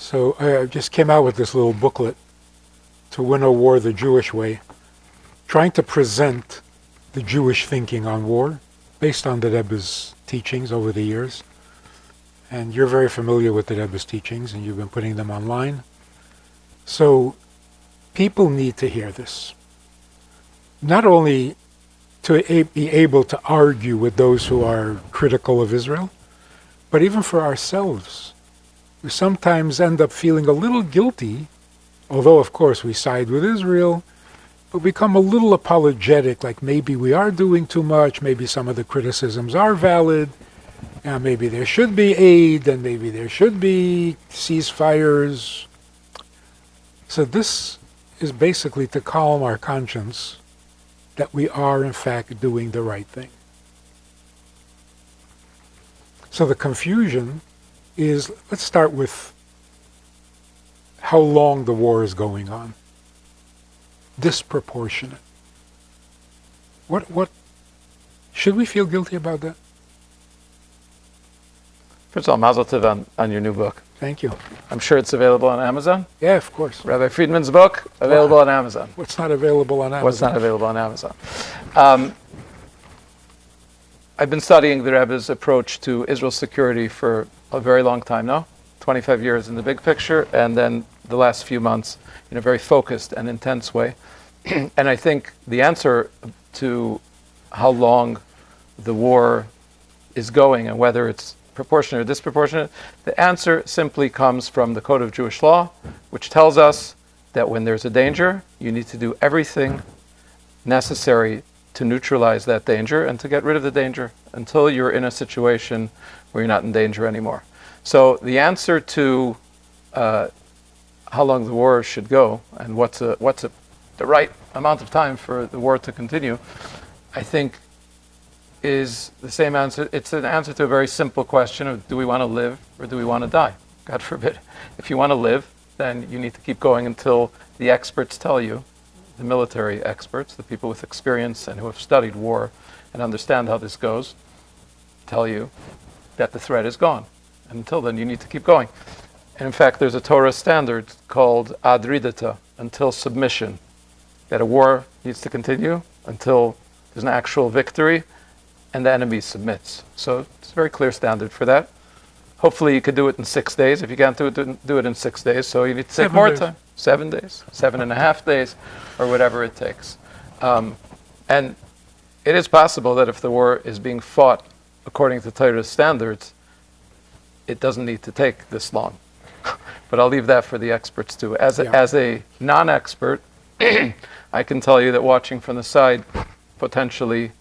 So I just came out with this little booklet, To Win a War the Jewish Way, trying to present the Jewish thinking on war based on the Rebbe's teachings over the years. And you're very familiar with the Rebbe's teachings, and you've been putting them online. So people need to hear this. Not only to be able to argue with those who are critical of Israel, but even for ourselves. We sometimes end up feeling a little guilty, although of course we side with Israel, but become a little apologetic, like maybe we are doing too much, maybe some of the criticisms are valid, maybe there should be aid, and maybe there should be ceasefires. So this is basically to calm our conscience that we are in fact doing the right thing. So the confusion is, let's start with how long the war is going on. Disproportionate. What should we feel guilty about that? First of all, mazel tov on your new book. Thank you. I'm sure it's available on Amazon. Yeah, of course. Rabbi Friedman's book, available on Amazon. What's not available on Amazon? What's not available on Amazon? I've been studying the Rebbe's approach to Israel's security for a very long time now, 25 years in the big picture, and then the last few months in a very focused and intense way. And I think the answer to how long the war is going and whether it's proportionate or disproportionate, the answer simply comes from the Code of Jewish Law, which tells us that when there's a danger, you need to do everything necessary to neutralize that danger and to get rid of the danger until you're in a situation where you're not in danger anymore. So the answer to how long the war should go and what's the right amount of time for the war to continue, I think is the same answer. It's an answer to a very simple question of, do we want to live or do we want to die? God forbid. If you want to live, then you need to keep going until the experts tell you, the military experts, the people with experience and who have studied war and understand how this goes, tell you that the threat is gone. And until then, you need to keep going. And in fact, there's a Torah standard called ad ridata, until submission, that a war needs to continue until there's an actual victory and the enemy submits. So it's a very clear standard for that. Hopefully you could do it in 6 days. If you can't do it in 6 days, so you need to take more time. 7 days, 7.5 days, or whatever it takes. And it is possible that if the war is being fought according to Torah's standards, it doesn't need to take this long. But I'll leave that for the experts too. As a non-expert, I can tell you that watching from the side, potentially,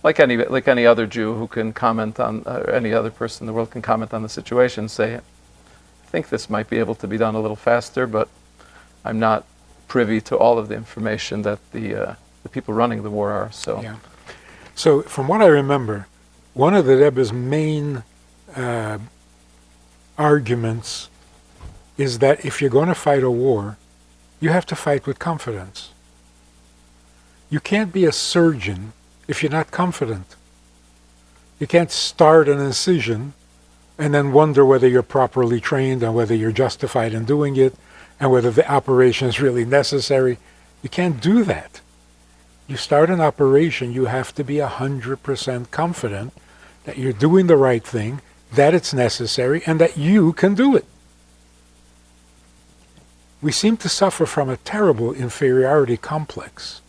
like any other Jew who can comment on, any other person in the world can comment on the situation, say, I think this might be able to be done a little faster, but I'm not privy to all of the information that the people running the war are. So, yeah. So from what I remember, one of the Rebbe's main arguments is that if you're going to fight a war, you have to fight with confidence. You can't be a surgeon if you're not confident. You can't start an incision and then wonder whether you're properly trained and whether you're justified in doing it and whether the operation is really necessary. You can't do that. You start an operation, you have to be 100% confident that you're doing the right thing, that it's necessary, and that you can do it. We seem to suffer from a terrible inferiority complex,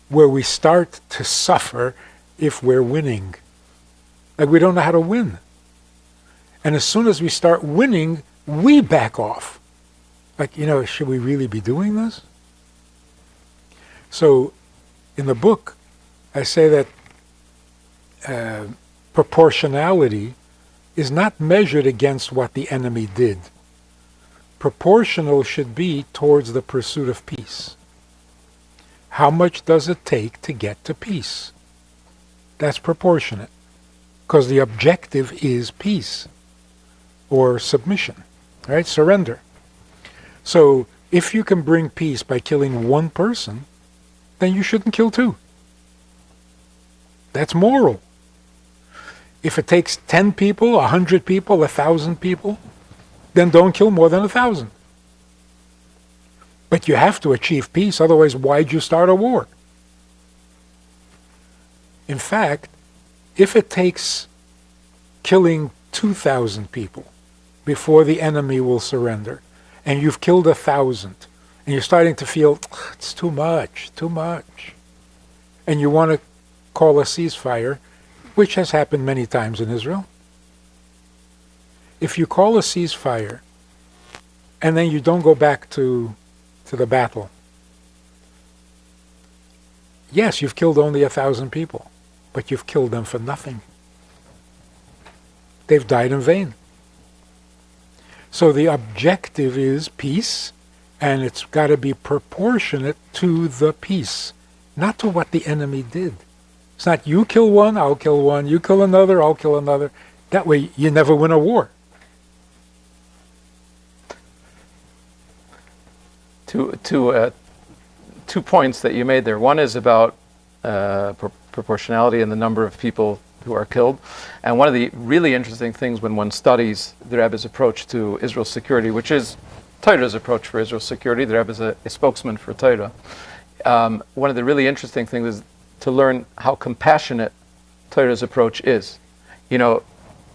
where we start to suffer if we're winning. Like we don't know how to win. And as soon as we start winning, we back off. Like, should we really be doing this? So, in the book, I say that proportionality is not measured against what the enemy did. Proportional should be towards the pursuit of peace. How much does it take to get to peace? That's proportionate, because the objective is peace or submission, right? Surrender. So if you can bring peace by killing one person, then you shouldn't kill two. That's moral. If it takes 10 people, 100 people, 1,000 people, then don't kill more than 1,000. But you have to achieve peace, otherwise why'd you start a war? In fact, if it takes killing 2,000 people before the enemy will surrender, and you've killed 1,000, and you're starting to feel, it's too much, and you want to call a ceasefire, which has happened many times in Israel. If you call a ceasefire, and then you don't go back to the battle, yes, you've killed only 1,000 people, but you've killed them for nothing. They've died in vain. So the objective is peace, and it's got to be proportionate to the peace, not to what the enemy did. It's not you kill one, I'll kill one, you kill another, I'll kill another. That way you never win a war. Two points that you made there. One is about proportionality and the number of people who are killed. And one of the really interesting things when one studies the Rebbe's approach to Israel's security, which is Torah's approach for Israel's security, the Rebbe is a spokesman for Torah. One of the really interesting things is to learn how compassionate Torah's approach is. You know,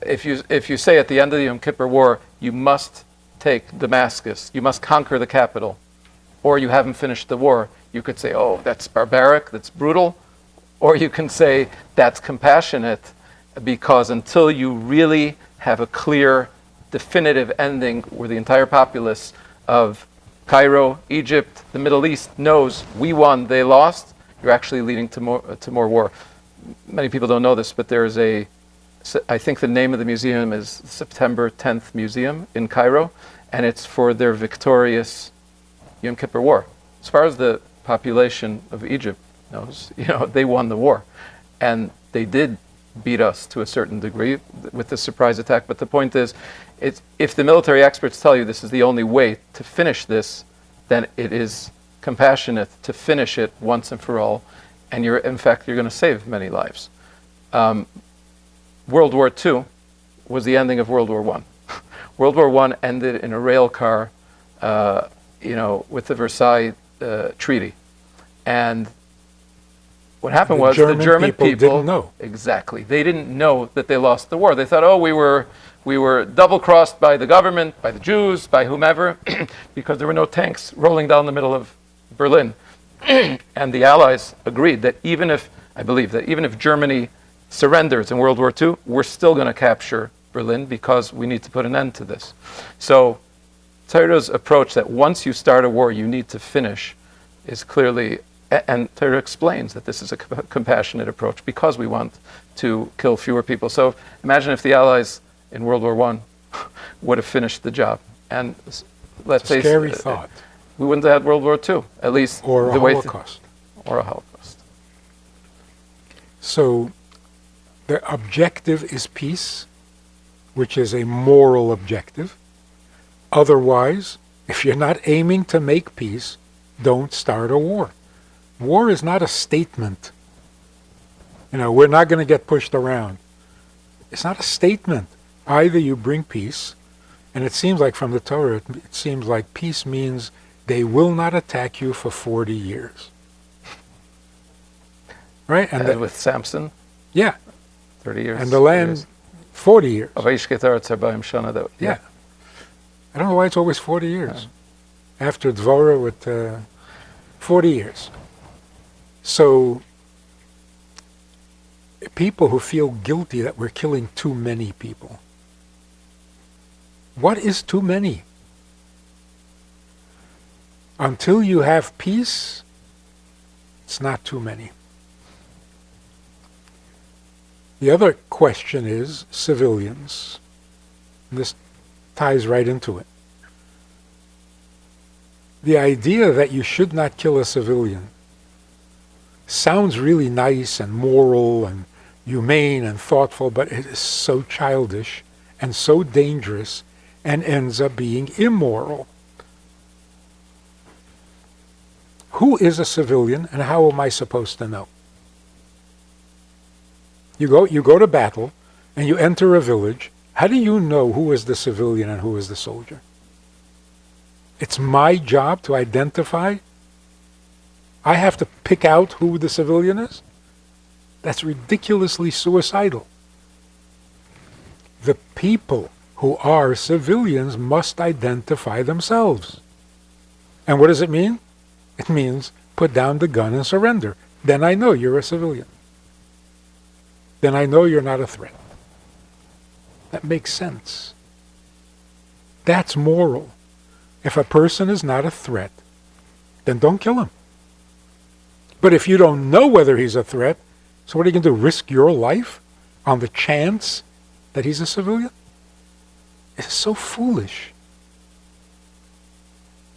if you say at the end of the Yom Kippur War, you must take Damascus, you must conquer the capital, or you haven't finished the war, you could say, oh, that's barbaric, that's brutal. Or you can say, that's compassionate, because until you really have a clear, definitive ending where the entire populace of Cairo, Egypt, the Middle East knows we won, they lost, you're actually leading to more war. Many people don't know this, but there is I think the name of the museum is September 10th Museum in Cairo, and it's for their victorious Yom Kippur War. As far as the population of Egypt knows, they won the war. And they did beat us to a certain degree with the surprise attack. But the point is, if the military experts tell you this is the only way to finish this, then it is compassionate to finish it once and for all. And in fact, you're going to save many lives. World War II was the ending of World War I. World War I ended in a rail car, with the Versailles Treaty. And what happened was the German people didn't know. Exactly. They didn't know that they lost the war. They thought, oh, we were double-crossed by the government, by the Jews, by whomever, because there were no tanks rolling down the middle of Berlin. And the Allies agreed that even if Germany surrenders in World War II, we're still going to capture Berlin because we need to put an end to this. So Torah's approach that once you start a war, you need to finish is clearly, and Torah explains that this is a compassionate approach because we want to kill fewer people. So imagine if the Allies in World War I would have finished the job. And let's say scary thought. We wouldn't have had World War II, at least or the a way Holocaust. Or a Holocaust. So the objective is peace, which is a moral objective. Otherwise, if you're not aiming to make peace, don't start a war. War is not a statement. We're not going to get pushed around. It's not a statement. Either you bring peace, and it seems like from the Torah, it seems like peace means they will not attack you for 40 years. Right? And with Samson? Yeah. 30 years. And the land, 40 years. Yeah. I don't know why it's always 40 years. After Dvorah with 40 years. So people who feel guilty that we're killing too many people. What is too many? Until you have peace, it's not too many. The other question is civilians. And this ties right into it. The idea that you should not kill a civilian sounds really nice and moral and humane and thoughtful, but it is so childish and so dangerous and ends up being immoral. Who is a civilian and how am I supposed to know? You go to battle and you enter a village. How do you know who is the civilian and who is the soldier? It's my job to identify. I have to pick out who the civilian is? That's ridiculously suicidal. The people who are civilians must identify themselves. And what does it mean? It means put down the gun and surrender. Then I know you're a civilian. Then I know you're not a threat. That makes sense. That's moral. If a person is not a threat, then don't kill him. But if you don't know whether he's a threat, so what are you going to do? Risk your life on the chance that he's a civilian? It's so foolish.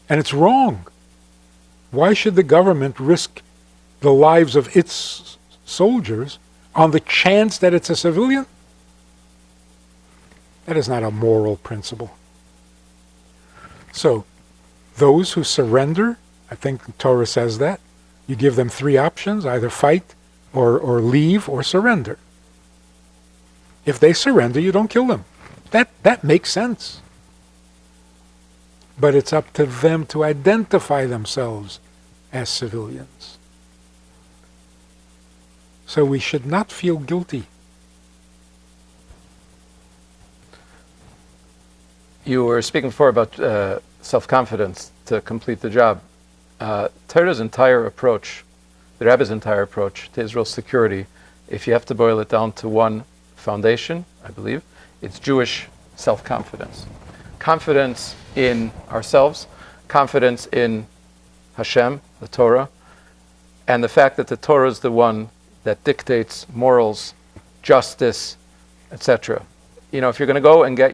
And it's wrong. Why should the government risk the lives of its soldiers on the chance that it's a civilian? That is not a moral principle. So, those who surrender, I think the Torah says that, you give them three options, either fight or leave or surrender. If they surrender, you don't kill them. That makes sense. But it's up to them to identify themselves as civilians. So we should not feel guilty. You were speaking before about self-confidence to complete the job. Torah's entire approach, the Rebbe's entire approach to Israel's security, if you have to boil it down to one foundation, I believe, it's Jewish self-confidence. Confidence in ourselves, confidence in Hashem, the Torah, and the fact that the Torah is the one that dictates morals, justice, etc. You know, if you're going to go and get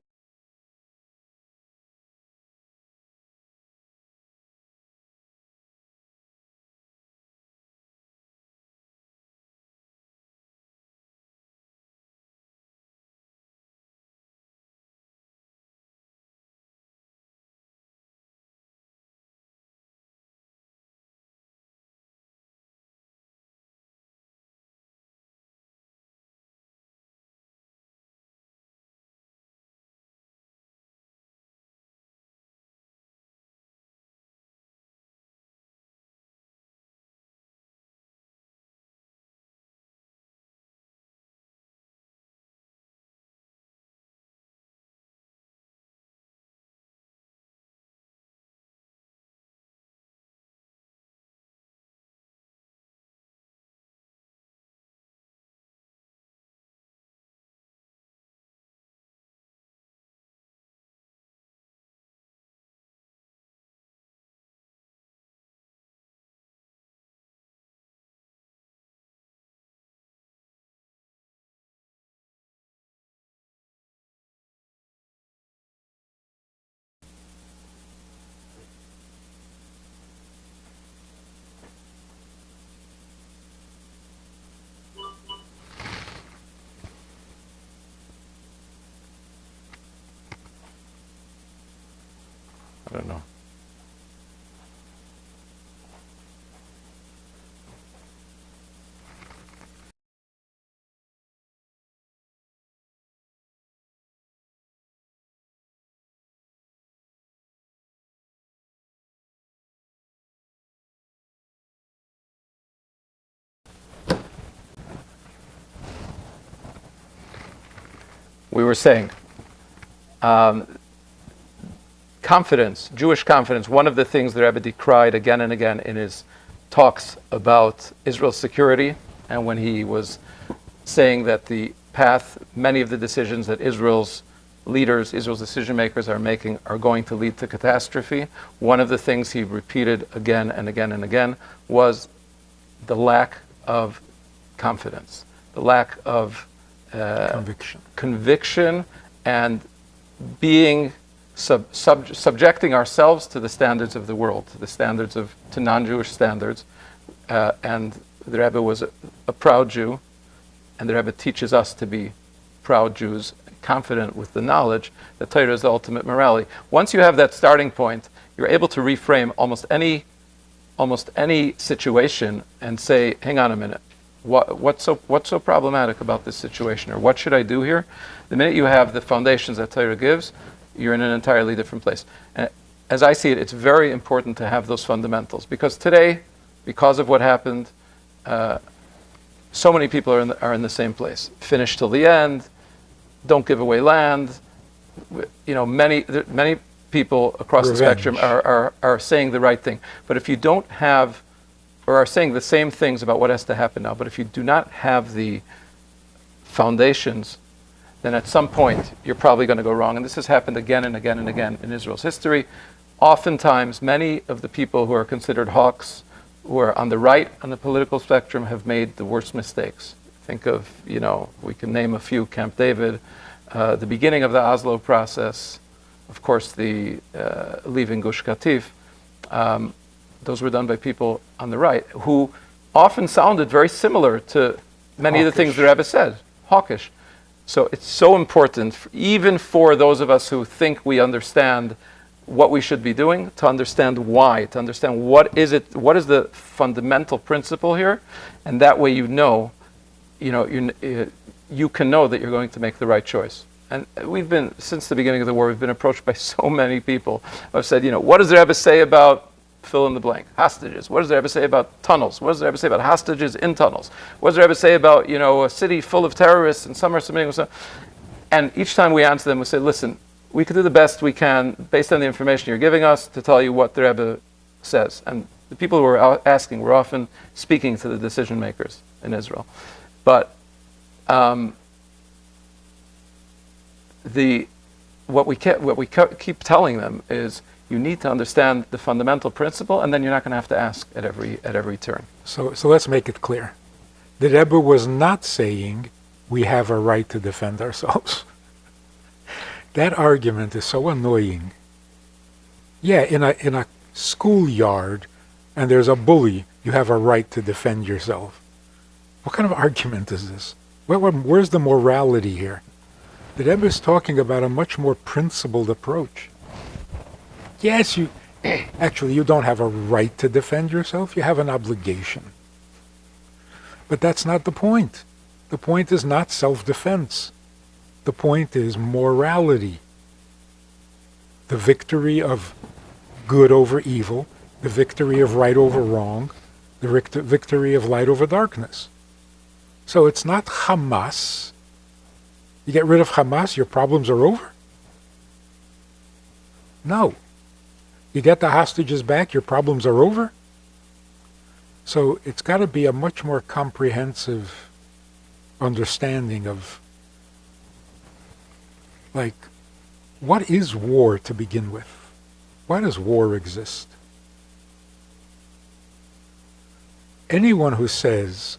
I don't know. We were saying, confidence, Jewish confidence, one of the things the Rebbe decried again and again in his talks about Israel's security, and when he was saying that the path, many of the decisions that Israel's leaders, Israel's decision makers are making are going to lead to catastrophe, one of the things he repeated again and again and again was the lack of confidence, the lack of conviction and being subjecting ourselves to the standards of the world, to the standards to non-Jewish standards. And the Rebbe was a proud Jew, and the Rebbe teaches us to be proud Jews, confident with the knowledge that Torah is the ultimate morality. Once you have that starting point, you're able to reframe almost any situation and say, hang on a minute, What's so problematic about this situation, or what should I do here? The minute you have the foundations that Torah gives, you're in an entirely different place. And as I see it, it's very important to have those fundamentals, because today, because of what happened, so many people are in the same place. Finish till the end. Don't give away land. Many people across Revenge. the spectrum are saying the right thing. But if you don't have, or are saying the same things about what has to happen now, but if you do not have the foundations, then at some point you're probably going to go wrong. And this has happened again and again and again in Israel's history. Oftentimes, many of the people who are considered hawks, who are on the right on the political spectrum, have made the worst mistakes. Think of, we can name a few: Camp David, the beginning of the Oslo process, of course, the leaving Gush Katif. Those were done by people on the right who often sounded very similar to many of the things the Rebbe said, hawkish. So it's so important, even for those of us who think we understand what we should be doing, to understand why, to understand what is the fundamental principle here, and that way you can know that you're going to make the right choice. And since the beginning of the war, we've been approached by so many people who have said, what does the Rebbe say about fill in the blank, hostages? What does the Rebbe say about tunnels? What does the Rebbe say about hostages in tunnels? What does the Rebbe say about, a city full of terrorists and some are submitting? And each time we answer them, we say, listen, we can do the best we can based on the information you're giving us to tell you what the Rebbe says. And the people who were asking were often speaking to the decision makers in Israel. But what we keep telling them is, you need to understand the fundamental principle, and then you're not going to have to ask at every turn. So let's make it clear. The Rebbe was not saying we have a right to defend ourselves. That argument is so annoying. Yeah, in a schoolyard, and there's a bully, you have a right to defend yourself. What kind of argument is this? Where's the morality here? The Rebbe is talking about a much more principled approach. Yes, you don't have a right to defend yourself. You have an obligation. But that's not the point. The point is not self-defense. The point is morality. The victory of good over evil, the victory of right over wrong, the victory of light over darkness. So it's not Hamas. You get rid of Hamas, your problems are over? No. You get the hostages back, your problems are over? So it's got to be a much more comprehensive understanding of, what is war to begin with? Why does war exist? Anyone who says,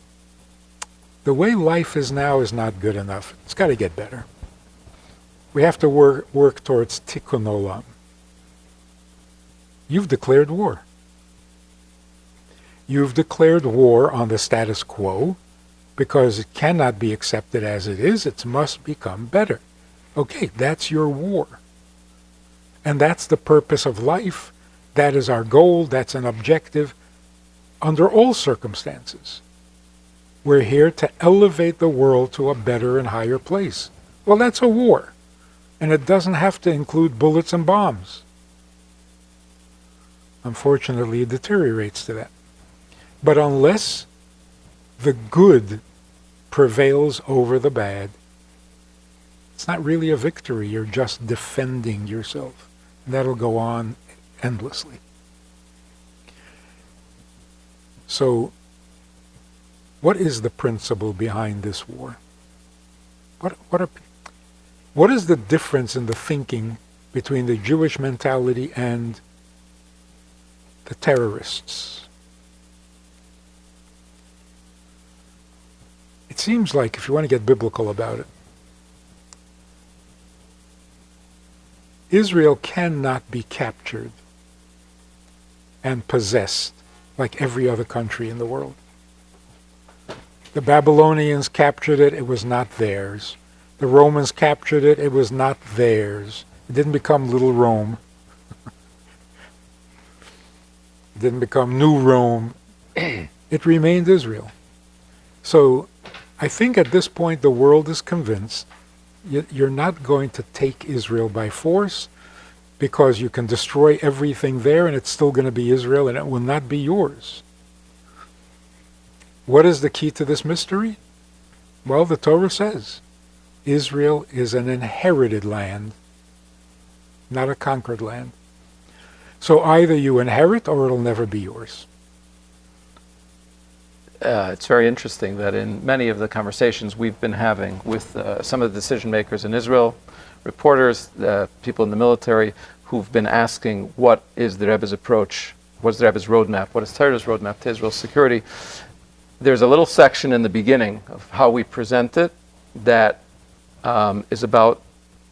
the way life is now is not good enough, it's got to get better. We have to work towards tikkun olam. You've declared war. You've declared war on the status quo because it cannot be accepted as it is. It must become better. Okay, that's your war. And that's the purpose of life. That is our goal. That's an objective under all circumstances. We're here to elevate the world to a better and higher place. Well, that's a war. And it doesn't have to include bullets and bombs. Unfortunately, it deteriorates to that. But unless the good prevails over the bad, it's not really a victory. You're just defending yourself. And that'll go on endlessly. So, what is the principle behind this war? What is the difference in the thinking between the Jewish mentality and the terrorists? It seems like, if you want to get biblical about it, Israel cannot be captured and possessed like every other country in the world. The Babylonians captured it, it was not theirs. The Romans captured it, it was not theirs. It didn't become Little Rome. It didn't become New Rome. It remained Israel. So I think at this point the world is convinced you're not going to take Israel by force, because you can destroy everything there and it's still going to be Israel and it will not be yours. What is the key to this mystery? Well, the Torah says Israel is an inherited land, not a conquered land. So either you inherit or it'll never be yours. It's very interesting that in many of the conversations we've been having with some of the decision makers in Israel, reporters, people in the military, who've been asking what is the Rebbe's approach, what's the Rebbe's roadmap, what is Torah's roadmap to Israel's security, there's a little section in the beginning of how we present it that is about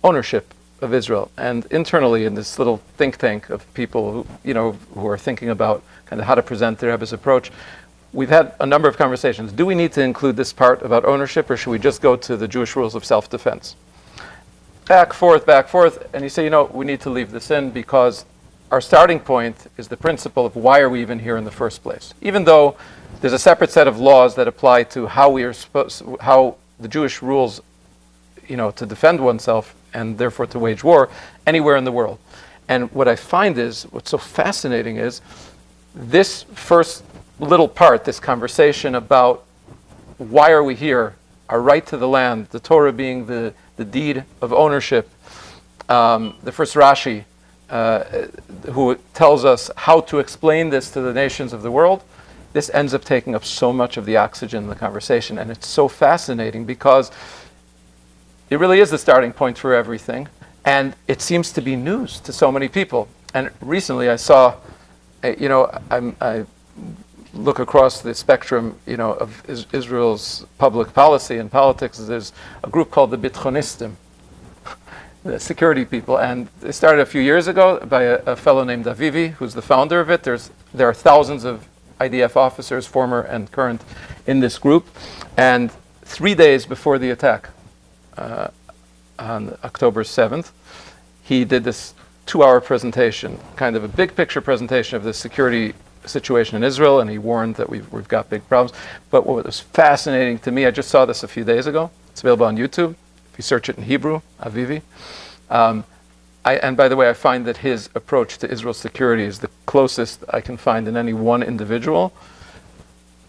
ownership of Israel. And internally in this little think tank of people who are thinking about kind of how to present the Rebbe's approach, we've had a number of conversations. Do we need to include this part about ownership, or should we just go to the Jewish rules of self-defense? Back, forth, and you say, we need to leave this in because our starting point is the principle of why are we even here in the first place. Even though there's a separate set of laws that apply to how the Jewish rules, to defend oneself and therefore to wage war anywhere in the world. And what I find is, what's so fascinating is this first little part, this conversation about why are we here, our right to the land, the Torah being the deed of ownership. The first Rashi, who tells us how to explain this to the nations of the world, this ends up taking up so much of the oxygen in the conversation. And it's so fascinating because it really is the starting point for everything. And it seems to be news to so many people. And recently I saw, I look across the spectrum, of Israel's public policy and politics. There's a group called the Bitchonistim, the security people, and they started a few years ago by a fellow named Avivi, who's the founder of it. There are thousands of IDF officers, former and current, in this group. And 3 days before the attack, on October 7th, he did this 2-hour presentation, kind of a big picture presentation of the security situation in Israel, and he warned that we've got big problems. But what was fascinating to me, I just saw this a few days ago. It's available on YouTube. If you search it in Hebrew, Avivi. And by the way, I find that his approach to Israel's security is the closest I can find in any one individual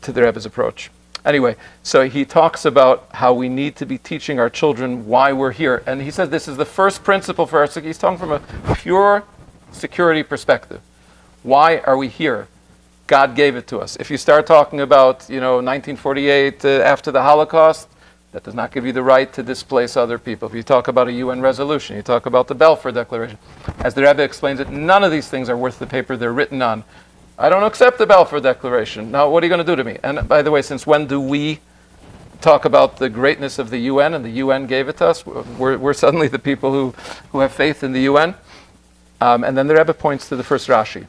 to the Rebbe's approach. Anyway, so he talks about how we need to be teaching our children why we're here. And he says this is the first principle for our security. He's talking from a pure security perspective. Why are we here? God gave it to us. If you start talking about, 1948 after the Holocaust, that does not give you the right to displace other people. If you talk about a UN resolution, you talk about the Balfour Declaration. As the Rebbe explains it, none of these things are worth the paper they're written on. I don't accept the Balfour Declaration. Now, what are you going to do to me? And by the way, since when do we talk about the greatness of the UN and the UN gave it to us? We're suddenly the people who have faith in the UN. And then the Rebbe points to the first Rashi.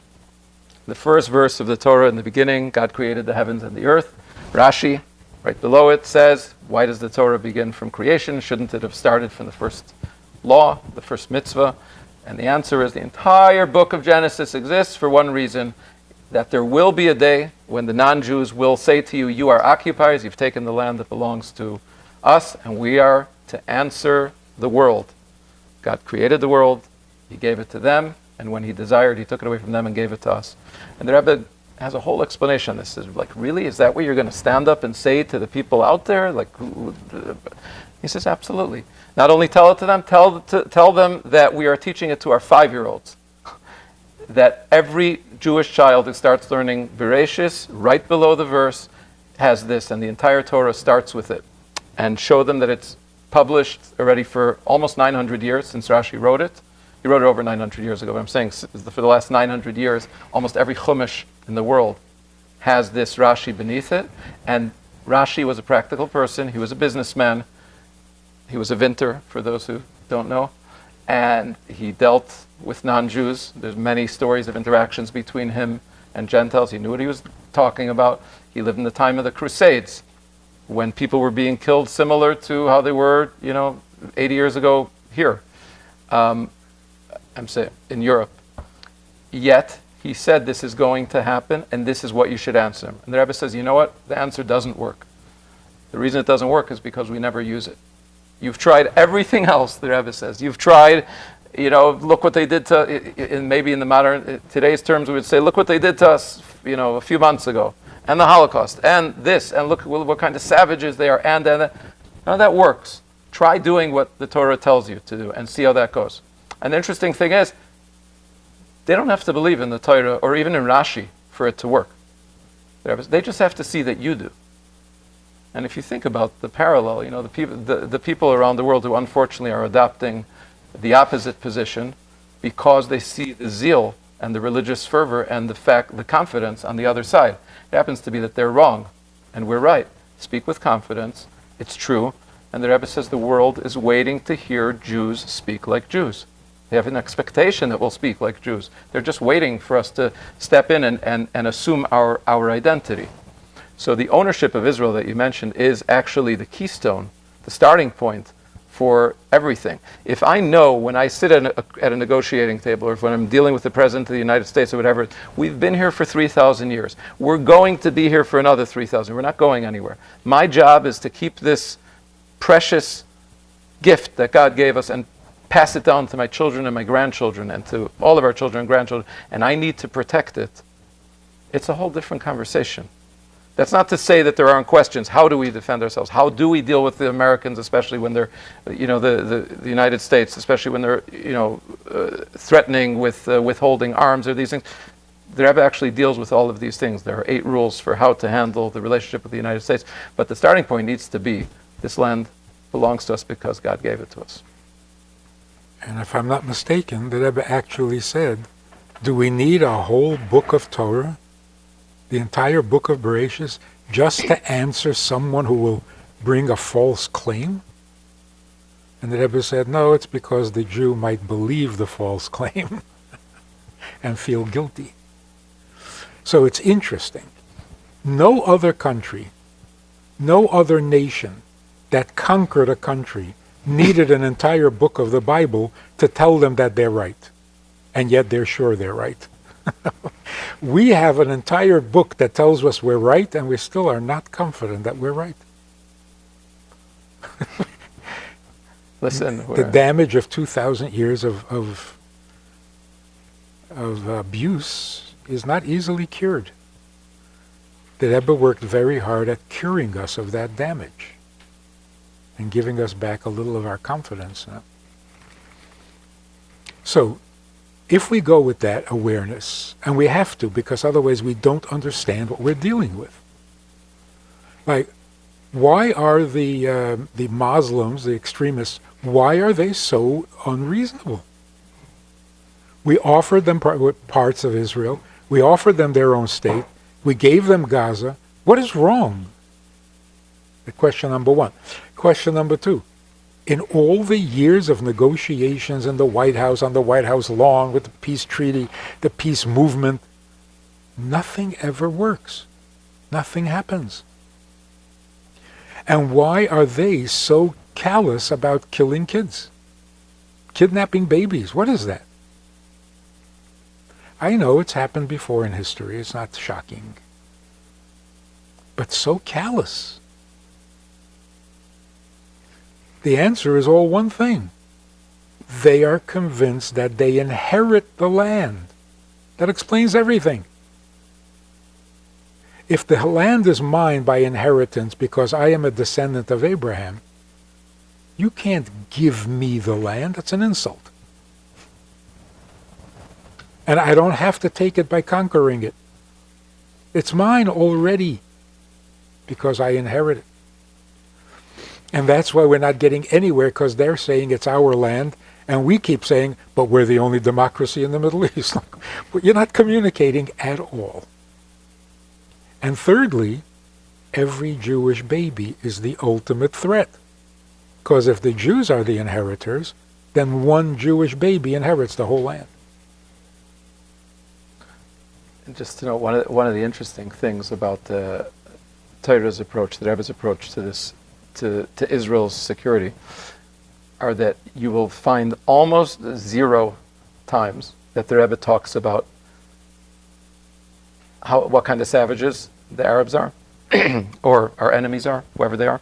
The first verse of the Torah in the beginning, God created the heavens and the earth. Rashi, right below it, says, why does the Torah begin from creation? Shouldn't it have started from the first law, the first mitzvah? And the answer is the entire book of Genesis exists for one reason, that there will be a day when the non-Jews will say to you, you are occupiers, you've taken the land that belongs to us, and we are to answer the world. God created the world, He gave it to them, and when He desired, He took it away from them and gave it to us. And the Rebbe has a whole explanation on this. Is like, really? Is that what you're going to stand up and say to the people out there? He says, absolutely. Not only tell it to them, tell them that we are teaching it to our 5-year-olds. That every Jewish child who starts learning Bereshis, right below the verse, has this, and the entire Torah starts with it. And show them that it's published already for almost 900 years since Rashi wrote it. He wrote it over 900 years ago, but I'm saying for the last 900 years, almost every Chumash in the world has this Rashi beneath it. And Rashi was a practical person. He was a businessman. He was a Vinter, for those who don't know. And he dealt with non-Jews. There's many stories of interactions between him and Gentiles. He knew what he was talking about. He lived in the time of the Crusades, when people were being killed similar to how they were, 80 years ago here. I'm saying in Europe. Yet, he said this is going to happen, and this is what you should answer him. And the Rebbe says, you know what? The answer doesn't work. The reason it doesn't work is because we never use it. You've tried everything else, the Rebbe says. You've tried, look what they did to, maybe in the modern, today's terms we would say, look what they did to us, a few months ago. And the Holocaust, and this, and look what kind of savages they are, and that. None of that works. Try doing what the Torah tells you to do and see how that goes. And the interesting thing is, they don't have to believe in the Torah or even in Rashi for it to work. They just have to see that you do. And if you think about the parallel, the people around the world who unfortunately are adopting the opposite position because they see the zeal and the religious fervor and the confidence on the other side. It happens to be that they're wrong and we're right. Speak with confidence. It's true. And the Rebbe says the world is waiting to hear Jews speak like Jews. They have an expectation that we'll speak like Jews. They're just waiting for us to step in and assume our identity. So the ownership of Israel that you mentioned is actually the keystone, the starting point for everything. If I know when I sit at a negotiating table, or when I'm dealing with the President of the United States or whatever, we've been here for 3,000 years. We're going to be here for another 3,000. We're not going anywhere. My job is to keep this precious gift that God gave us and pass it down to my children and my grandchildren and to all of our children and grandchildren, and I need to protect it. It's a whole different conversation. That's not to say that there aren't questions. How do we defend ourselves? How do we deal with the Americans, especially when they're, the United States, especially when they're, threatening with withholding arms or these things? The Rebbe actually deals with all of these things. There are 8 rules for how to handle the relationship with the United States. But the starting point needs to be, this land belongs to us because God gave it to us. And if I'm not mistaken, the Rebbe actually said, do we need a whole book of Torah, the entire book of Bereshit, just to answer someone who will bring a false claim? And the Rebbe said, no, it's because the Jew might believe the false claim and feel guilty. So it's interesting. No other country, no other nation that conquered a country needed an entire book of the Bible to tell them that they're right. And yet they're sure they're right. We have an entire book that tells us we're right, and we still are not confident that we're right. Listen, the damage of 2,000 years of abuse is not easily cured. The Rebbe worked very hard at curing us of that damage and giving us back a little of our confidence. So, if we go with that awareness, and we have to, because otherwise we don't understand what we're dealing with. Like, why are the Muslims, the extremists, why are they so unreasonable? We offered them parts of Israel. We offered them their own state. We gave them Gaza. What is wrong? Question number 1. Question number 2. In all the years of negotiations in the White House, on the White House lawn, with the peace treaty, the peace movement, nothing ever works. Nothing happens. And why are they so callous about killing kids? Kidnapping babies, what is that? I know it's happened before in history, it's not shocking. But so callous. The answer is all one thing. They are convinced that they inherit the land. That explains everything. If the land is mine by inheritance because I am a descendant of Abraham, you can't give me the land. That's an insult. And I don't have to take it by conquering it. It's mine already because I inherit it. And that's why we're not getting anywhere, because they're saying it's our land, and we keep saying, but we're the only democracy in the Middle East. But you're not communicating at all. And thirdly, every Jewish baby is the ultimate threat. Because if the Jews are the inheritors, then one Jewish baby inherits the whole land. And just to know, one of the interesting things about the Torah's approach, the Rebbe's approach to this, to Israel's security, are that you will find almost 0 times that the Rebbe talks about what kind of savages the Arabs are. or our enemies are, whoever they are,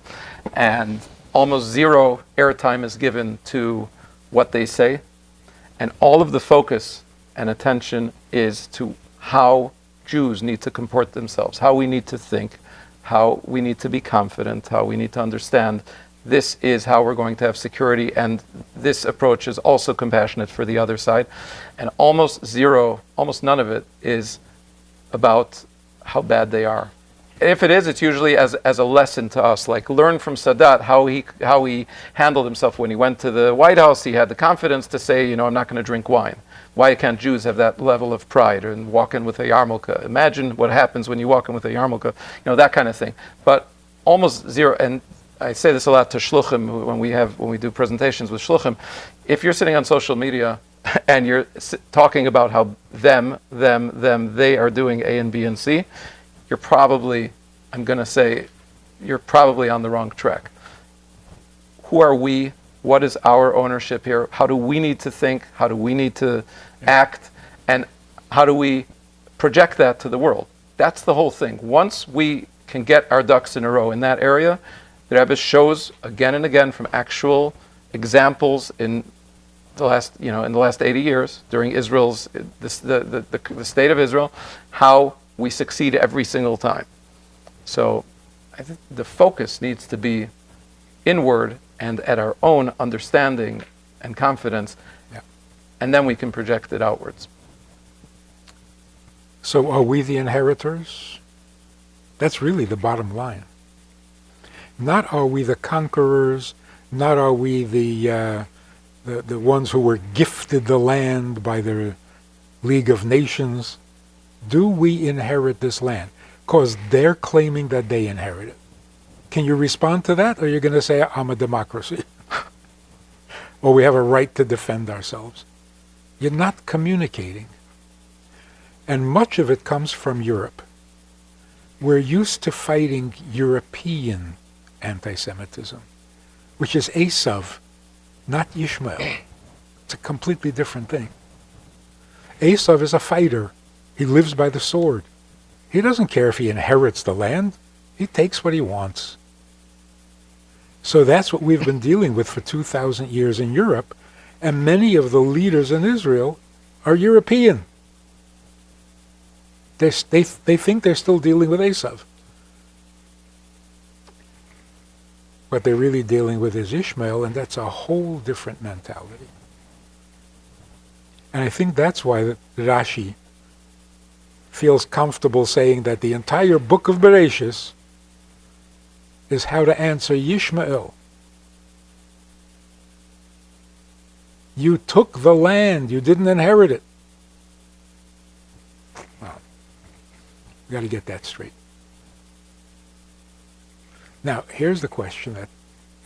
and almost zero airtime is given to what they say, and all of the focus and attention is to how Jews need to comport themselves, how we need to think, how we need to be confident, how we need to understand this is how we're going to have security, and this approach is also compassionate for the other side. And almost none of it is about how bad they are. If it is, it's usually as a lesson to us, like learn from Sadat how he handled himself when he went to the White House. He had the confidence to say, I'm not going to drink wine. Why can't Jews have that level of pride and walk in with a yarmulke? Imagine what happens when you walk in with a yarmulke, that kind of thing. But almost zero, and I say this a lot to shluchim when we do presentations with shluchim. If you're sitting on social media and you're talking about how they are doing A and B and C, you're probably on the wrong track. Who are we? What is our ownership here? How do we need to think? How do we need to act? And how do we project that to the world? That's the whole thing. Once we can get our ducks in a row in that area, the Rebbe shows again and again from actual examples in the last 80 years during Israel's the state of Israel, how we succeed every single time. So I think the focus needs to be inward and at our own understanding and confidence, and then we can project it outwards. So are we the inheritors? That's really the bottom line. Not are we the conquerors, not are we the ones who were gifted the land by the League of Nations. Do we inherit this land? Because they're claiming that they inherit it. Can you respond to that? Or are you going to say, I'm a democracy? Or we have a right to defend ourselves? You're not communicating. And much of it comes from Europe. We're used to fighting European anti-Semitism, which is Esav, not Ishmael. It's a completely different thing. Esav is a fighter. He lives by the sword. He doesn't care if he inherits the land. He takes what he wants. So that's what we've been dealing with for 2,000 years in Europe, and many of the leaders in Israel are European. They think they're still dealing with Esav. What they're really dealing with is Ishmael, and that's a whole different mentality. And I think that's why Rashi feels comfortable saying that the entire book of Bereshis is how to answer Yishmael. You took the land, you didn't inherit it. Well, we got to get that straight. Now, here's the question that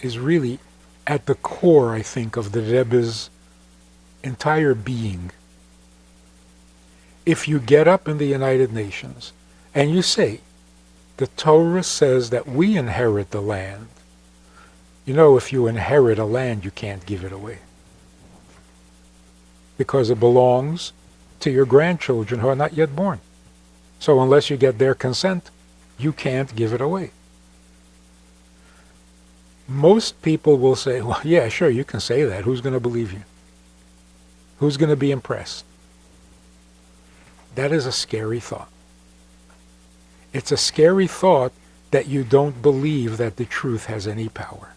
is really at the core, I think, of the Rebbe's entire being. If you get up in the United Nations and you say, the Torah says that we inherit the land, if you inherit a land, you can't give it away. Because it belongs to your grandchildren who are not yet born. So unless you get their consent, you can't give it away. Most people will say, well, yeah, sure, you can say that. Who's going to believe you? Who's going to be impressed? That is a scary thought. It's a scary thought that you don't believe that the truth has any power.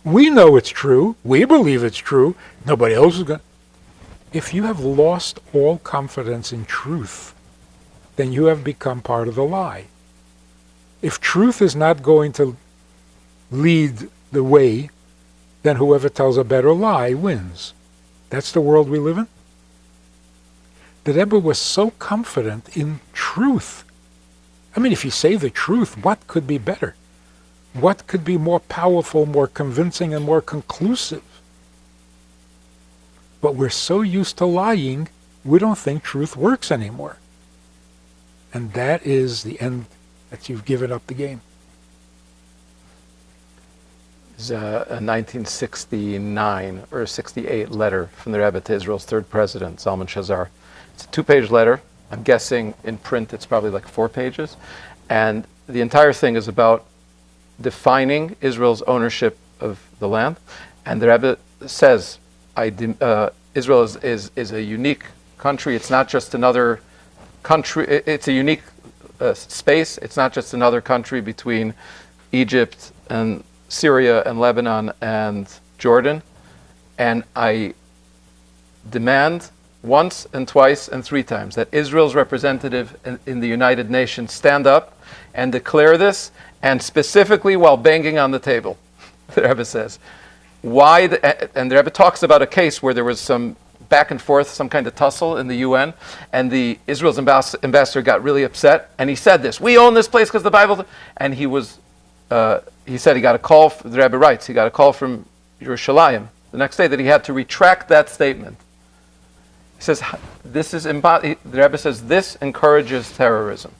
We know it's true. We believe it's true. Nobody else is going to. If you have lost all confidence in truth, then you have become part of the lie. If truth is not going to lead the way, then whoever tells a better lie wins. That's the world we live in. The Rebbe was so confident in truth. I mean, if you say the truth, what could be better? What could be more powerful, more convincing, and more conclusive? But we're so used to lying, we don't think truth works anymore. And that is the end, that you've given up the game. There's a 1969 or 68 letter from the Rebbe to Israel's third president, Zalman Shazar. It's a 2-page letter, I'm guessing in print it's probably like 4 pages. And the entire thing is about defining Israel's ownership of the land. And the Rebbe says, Israel is a unique country. It's not just another country. It's a unique space. It's not just another country between Egypt and Syria and Lebanon and Jordan. And I demand once and twice and 3 times that Israel's representative in the United Nations stand up and declare this, and specifically while banging on the table. The Rebbe says, and the Rebbe talks about a case where there was some back and forth, some kind of tussle in the UN, and the Israel's ambassador got really upset, and he said this: "We own this place because the Bible." And he said he got a call. The Rebbe writes he got a call from Yerushalayim the next day that he had to retract that statement. He says the Rebbe says this encourages terrorism.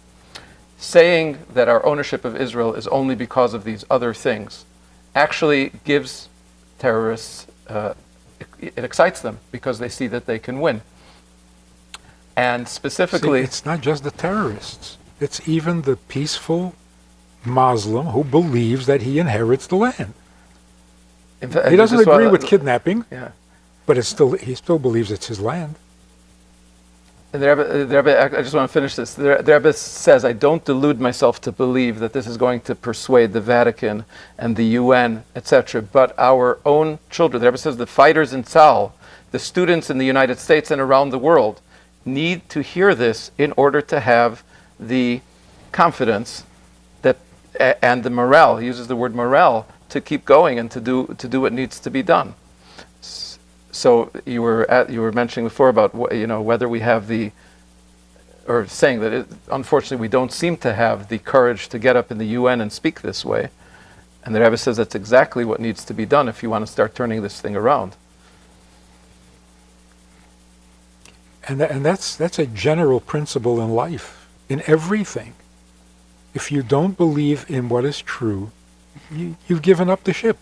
Saying that our ownership of Israel is only because of these other things actually gives terrorists, it excites them because they see that they can win. And specifically... See, it's not just the terrorists. It's even the peaceful Muslim who believes that he inherits the land. He doesn't agree with kidnapping, yeah, but he still believes it's his land. And the Rebbe, I just want to finish this. The Rebbe says, I don't delude myself to believe that this is going to persuade the Vatican and the UN, etc., but our own children. The Rebbe says the fighters in Tzal, the students in the United States and around the world, need to hear this in order to have the confidence that and the morale, he uses the word morale, to keep going and to do what needs to be done. So you were mentioning before about whether we have or saying that unfortunately we don't seem to have the courage to get up in the UN and speak this way, and the Rebbe says that's exactly what needs to be done if you want to start turning this thing around. And that's a general principle in life, in everything. If you don't believe in what is true, you've given up the ship.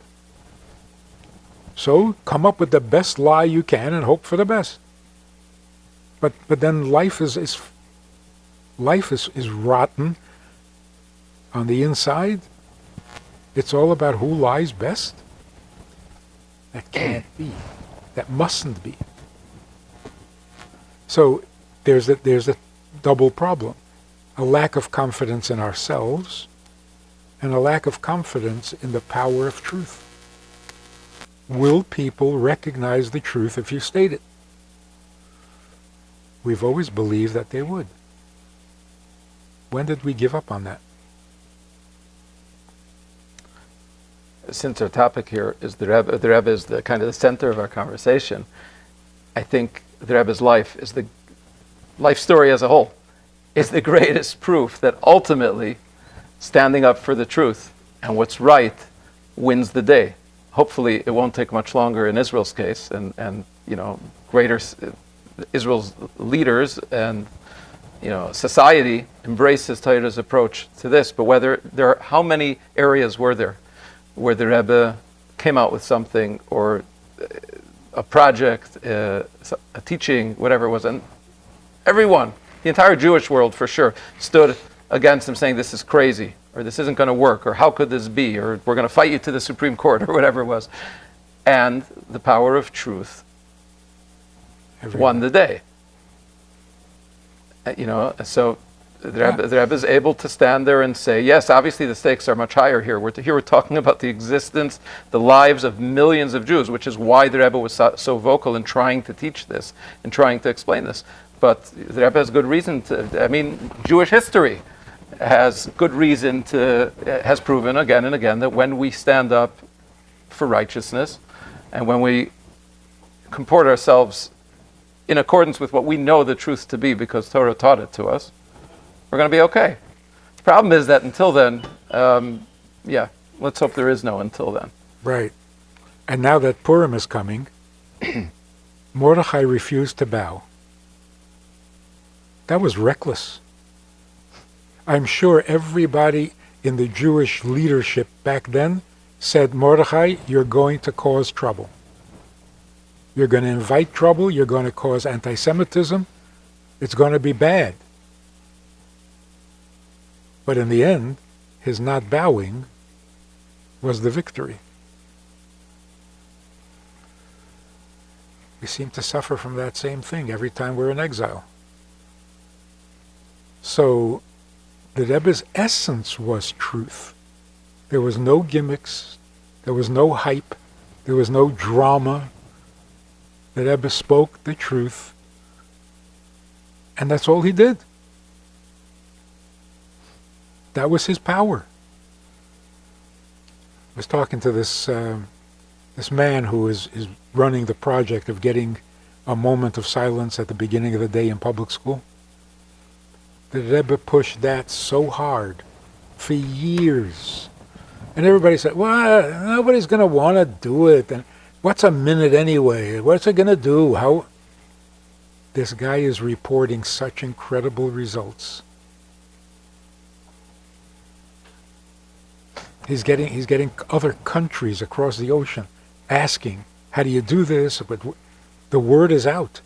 So come up with the best lie you can and hope for the best. But then life is rotten on the inside. It's all about who lies best. That can't be. That mustn't be. So there's a double problem: a lack of confidence in ourselves, and a lack of confidence in the power of truth. Will people recognize the truth if you state it? We've always believed that they would. When did we give up on that? Since our topic here is the Rebbe is the kind of the center of our conversation, I think the Rebbe's life is the life story as a whole is the greatest proof that ultimately standing up for the truth and what's right wins the day. Hopefully it won't take much longer in Israel's case, and greater Israel's leaders and society embraces Torah's approach to this. But how many areas were there where the Rebbe came out with something or a project, a teaching, whatever it was, and everyone, the entire Jewish world for sure, stood against him saying this is crazy, or this isn't going to work, or how could this be, or we're going to fight you to the Supreme Court, or whatever it was. And the power of truth won the day. So the Rebbe is able to stand there and say, yes, obviously the stakes are much higher here. We're talking about the existence, the lives of millions of Jews, which is why the Rebbe was so vocal in trying to teach this and trying to explain this. But the Rebbe has good reason Jewish history has good reason has proven again and again that when we stand up for righteousness and when we comport ourselves in accordance with what we know the truth to be because Torah taught it to us, we're going to be okay. The problem is that until then, let's hope there is no until then. Right. And now that Purim is coming, Mordechai refused to bow. That was reckless. I'm sure everybody in the Jewish leadership back then said, Mordechai, you're going to cause trouble. You're going to invite trouble. You're going to cause anti-Semitism. It's going to be bad. But in the end, his not bowing was the victory. We seem to suffer from that same thing every time we're in exile. So the Rebbe's essence was truth. There was no gimmicks. There was no hype. There was no drama. The Rebbe spoke the truth. And that's all he did. That was his power. I was talking to this man who is running the project of getting a moment of silence at the beginning of the day in public school. The Rebbe pushed that so hard for years. And everybody said, well, nobody's going to want to do it. And what's a minute anyway? What's it going to do? How? This guy is reporting such incredible results. He's getting other countries across the ocean asking, how do you do this? But the word is out.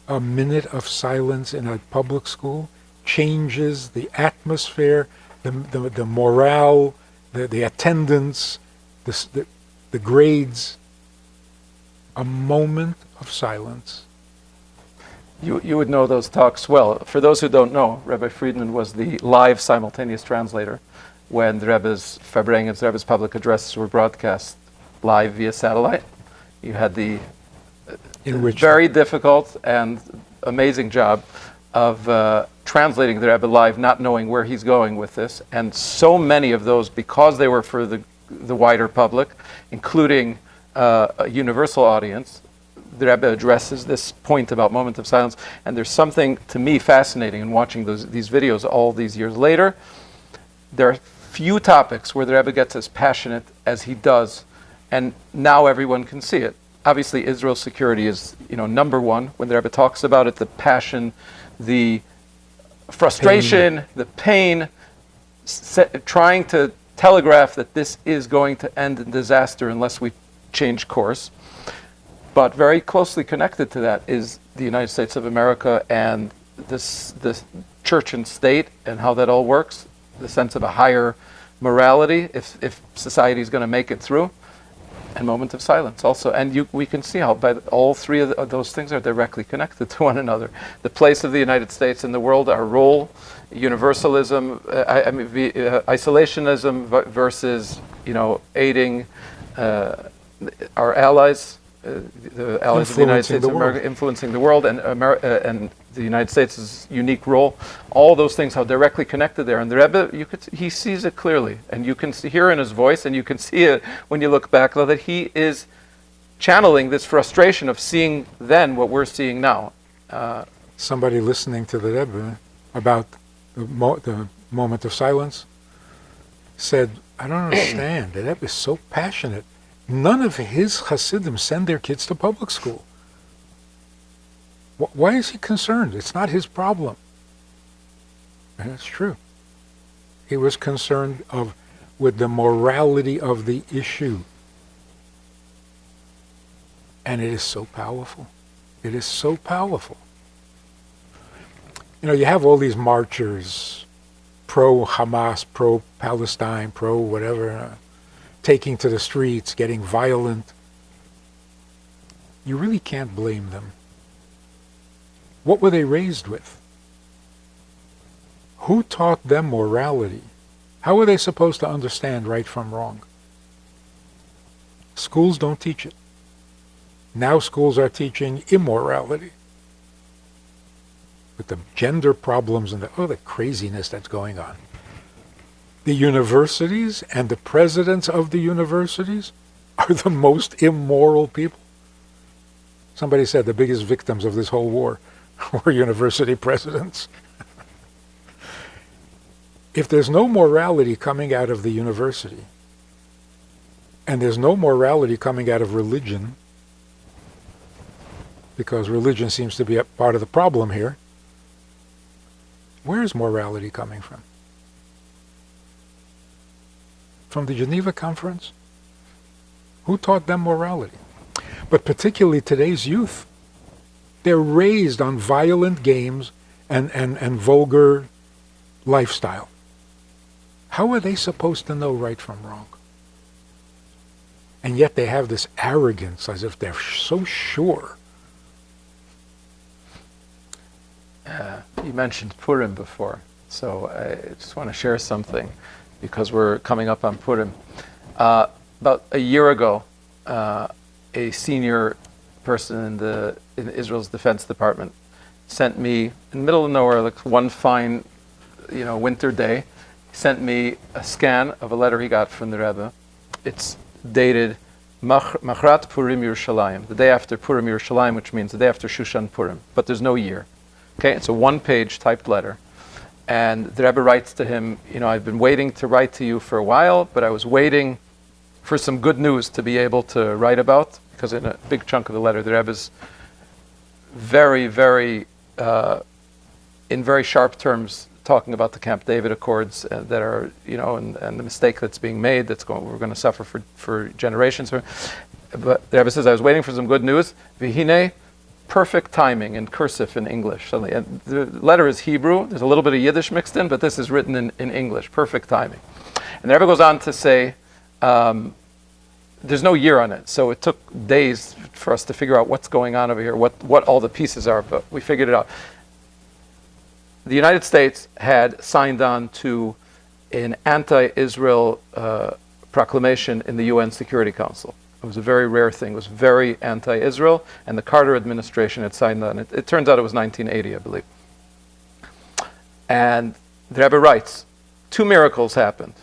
A minute of silence in a public school changes the atmosphere, the morale, the attendance, the grades. A moment of silence. You would know those talks well. For those who don't know, Rebbe Friedman was the live simultaneous translator when the Rebbe's Farbrengen's Rebbe's public addresses were broadcast live via satellite. You had the very difficult and amazing job of translating the Rebbe live, not knowing where he's going with this. And so many of those, because they were for the wider public, including a universal audience, the Rebbe addresses this point about moment of silence. And there's something, to me, fascinating in watching these videos all these years later. There are few topics where the Rebbe gets as passionate as he does, and now everyone can see it. Obviously, Israel's security is, number one. When the Rebbe talks about it, the passion, the frustration, the pain, trying to telegraph that this is going to end in disaster unless we change course. But very closely connected to that is the United States of America and this church and state and how that all works. The sense of a higher morality, if society is going to make it through, and moment of silence also. And we can see how all three of those things are directly connected to one another. The place of the United States in the world, our role, universalism, isolationism versus aiding our allies. The allies of the United States of America influencing the world, and the United States' unique role. All those things, how directly connected they are. And the Rebbe, he sees it clearly, and you can hear in his voice, and you can see it when you look back, that he is channeling this frustration of seeing then what we're seeing now. Somebody listening to the Rebbe about the moment of silence said, I don't understand. The Rebbe is so passionate. None of his Hasidim send their kids to public school. Why is he concerned? It's not his problem. And that's true. He was concerned with the morality of the issue. And it is so powerful. It is so powerful. You have all these marchers, pro-Hamas, pro-Palestine, pro-whatever, taking to the streets, getting violent. You really can't blame them. What were they raised with? Who taught them morality? How are they supposed to understand right from wrong? Schools don't teach it. Now schools are teaching immorality. With the gender problems and the craziness that's going on. The universities and the presidents of the universities are the most immoral people. Somebody said the biggest victims of this whole war were university presidents. If there's no morality coming out of the university, and there's no morality coming out of religion, because religion seems to be a part of the problem here, where is morality coming from? From the Geneva Conference? Who taught them morality? But particularly today's youth. They're raised on violent games and vulgar lifestyle. How are they supposed to know right from wrong? And yet they have this arrogance as if they're so sure. You mentioned Purim before, so I just want to share something because we're coming up on Purim. About a year ago, a senior person in Israel's Defense Department sent me in the middle of nowhere, like one fine, winter day, sent me a scan of a letter he got from the Rebbe. It's dated Machrat Purim Yerushalayim, the day after Purim Yerushalayim, which means the day after Shushan Purim, but there's no year. Okay, it's a one-page typed letter. And the Rebbe writes to him, I've been waiting to write to you for a while, but I was waiting for some good news to be able to write about, because in a big chunk of the letter, the Rebbe's very, very, in very sharp terms, talking about the Camp David Accords that are, and the mistake that's being made, we're going to suffer for generations. But the Rebbe says, I was waiting for some good news. Vihine, perfect timing in cursive in English. And the letter is Hebrew. There's a little bit of Yiddish mixed in, but this is written in English. Perfect timing. And the Rebbe goes on to say, there's no year on it, so it took days for us to figure out what's going on over here, what all the pieces are, but we figured it out. The United States had signed on to an anti-Israel proclamation in the UN Security Council. It was a very rare thing. It was very anti-Israel, and the Carter administration had signed on. It turns out it was 1980, I believe. And the Rebbe writes, 2 miracles happened.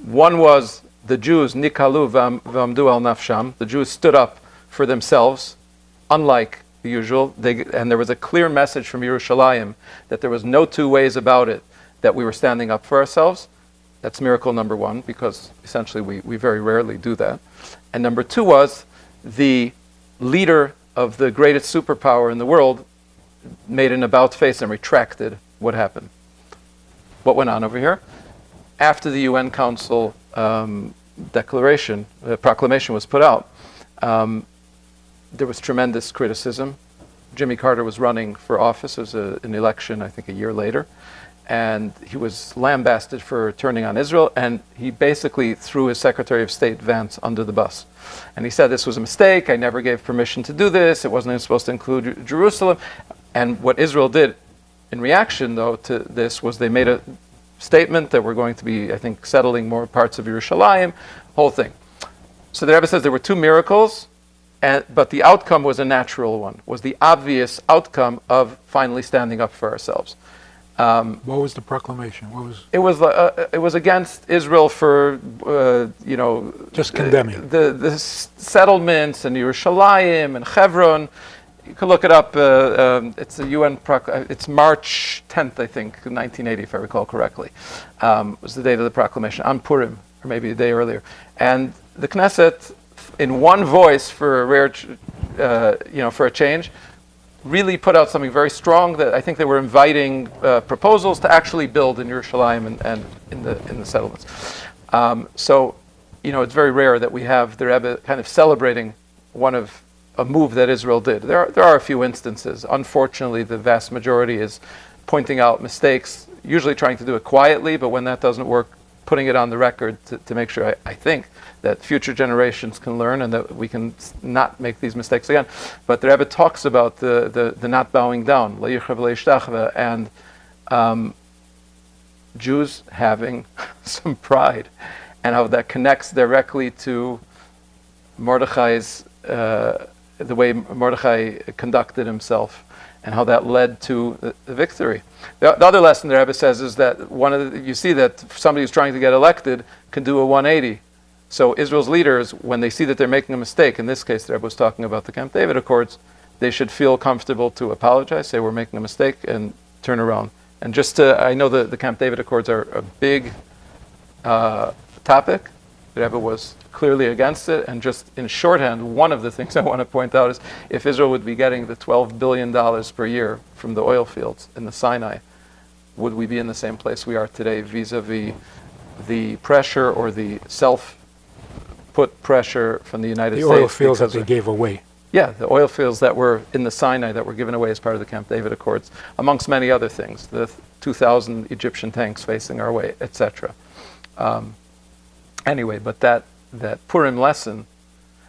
One was the Jews, nikalu v'amdu al nafsham, the Jews stood up for themselves, unlike the usual. And there was a clear message from Yerushalayim that there was no two ways about it, that we were standing up for ourselves. That's miracle number 1, because essentially we very rarely do that. And number 2 was the leader of the greatest superpower in the world made an about face and retracted what happened. What went on over here? After the UN Council proclamation was put out, there was tremendous criticism. Jimmy Carter was running for office. It was an election, I think, a year later. And he was lambasted for turning on Israel, and he basically threw his Secretary of State, Vance, under the bus. And he said, this was a mistake, I never gave permission to do this, it wasn't even supposed to include Jerusalem. And what Israel did in reaction, though, to this was they made a statement that we're going to be, I think, settling more parts of Yerushalayim, whole thing. So the Rebbe says there were 2 miracles, but the outcome was a natural one, was the obvious outcome of finally standing up for ourselves. What was the proclamation? It was against Israel for just condemning the settlements and Yerushalayim and Hebron. You can look it up. It's a UN. It's March 10th, I think, 1980, if I recall correctly. Was the date of the proclamation on Purim, or maybe a day earlier. And the Knesset, in one voice, for a rare, for a change, really put out something very strong, that I think they were inviting proposals to actually build in Yerushalayim and in the settlements. So, it's very rare that we have the Rebbe kind of celebrating a move that Israel did. There are a few instances. Unfortunately, the vast majority is pointing out mistakes, usually trying to do it quietly, but when that doesn't work, putting it on the record to make sure, I think, that future generations can learn and that we can not make these mistakes again. But the Rebbe talks about the not bowing down, and Jews having some pride, and how that connects directly to Mordechai's, the way Mordechai conducted himself, and how that led to the victory. The other lesson the Rebbe says is that you see that somebody who's trying to get elected can do a 180. So Israel's leaders, when they see that they're making a mistake, in this case the Rebbe was talking about the Camp David Accords, they should feel comfortable to apologize, say we're making a mistake, and turn around. And I know the Camp David Accords are a big topic. The Rebbe was clearly against it, and just in shorthand, one of the things I want to point out is if Israel would be getting the $12 billion per year from the oil fields in the Sinai, would we be in the same place we are today vis-a-vis the pressure or the self-put pressure from the United States? The oil fields that they gave away. Yeah, the oil fields that were in the Sinai that were given away as part of the Camp David Accords, amongst many other things, the 2,000 Egyptian tanks facing our way, etc. Anyway, but that Purim lesson,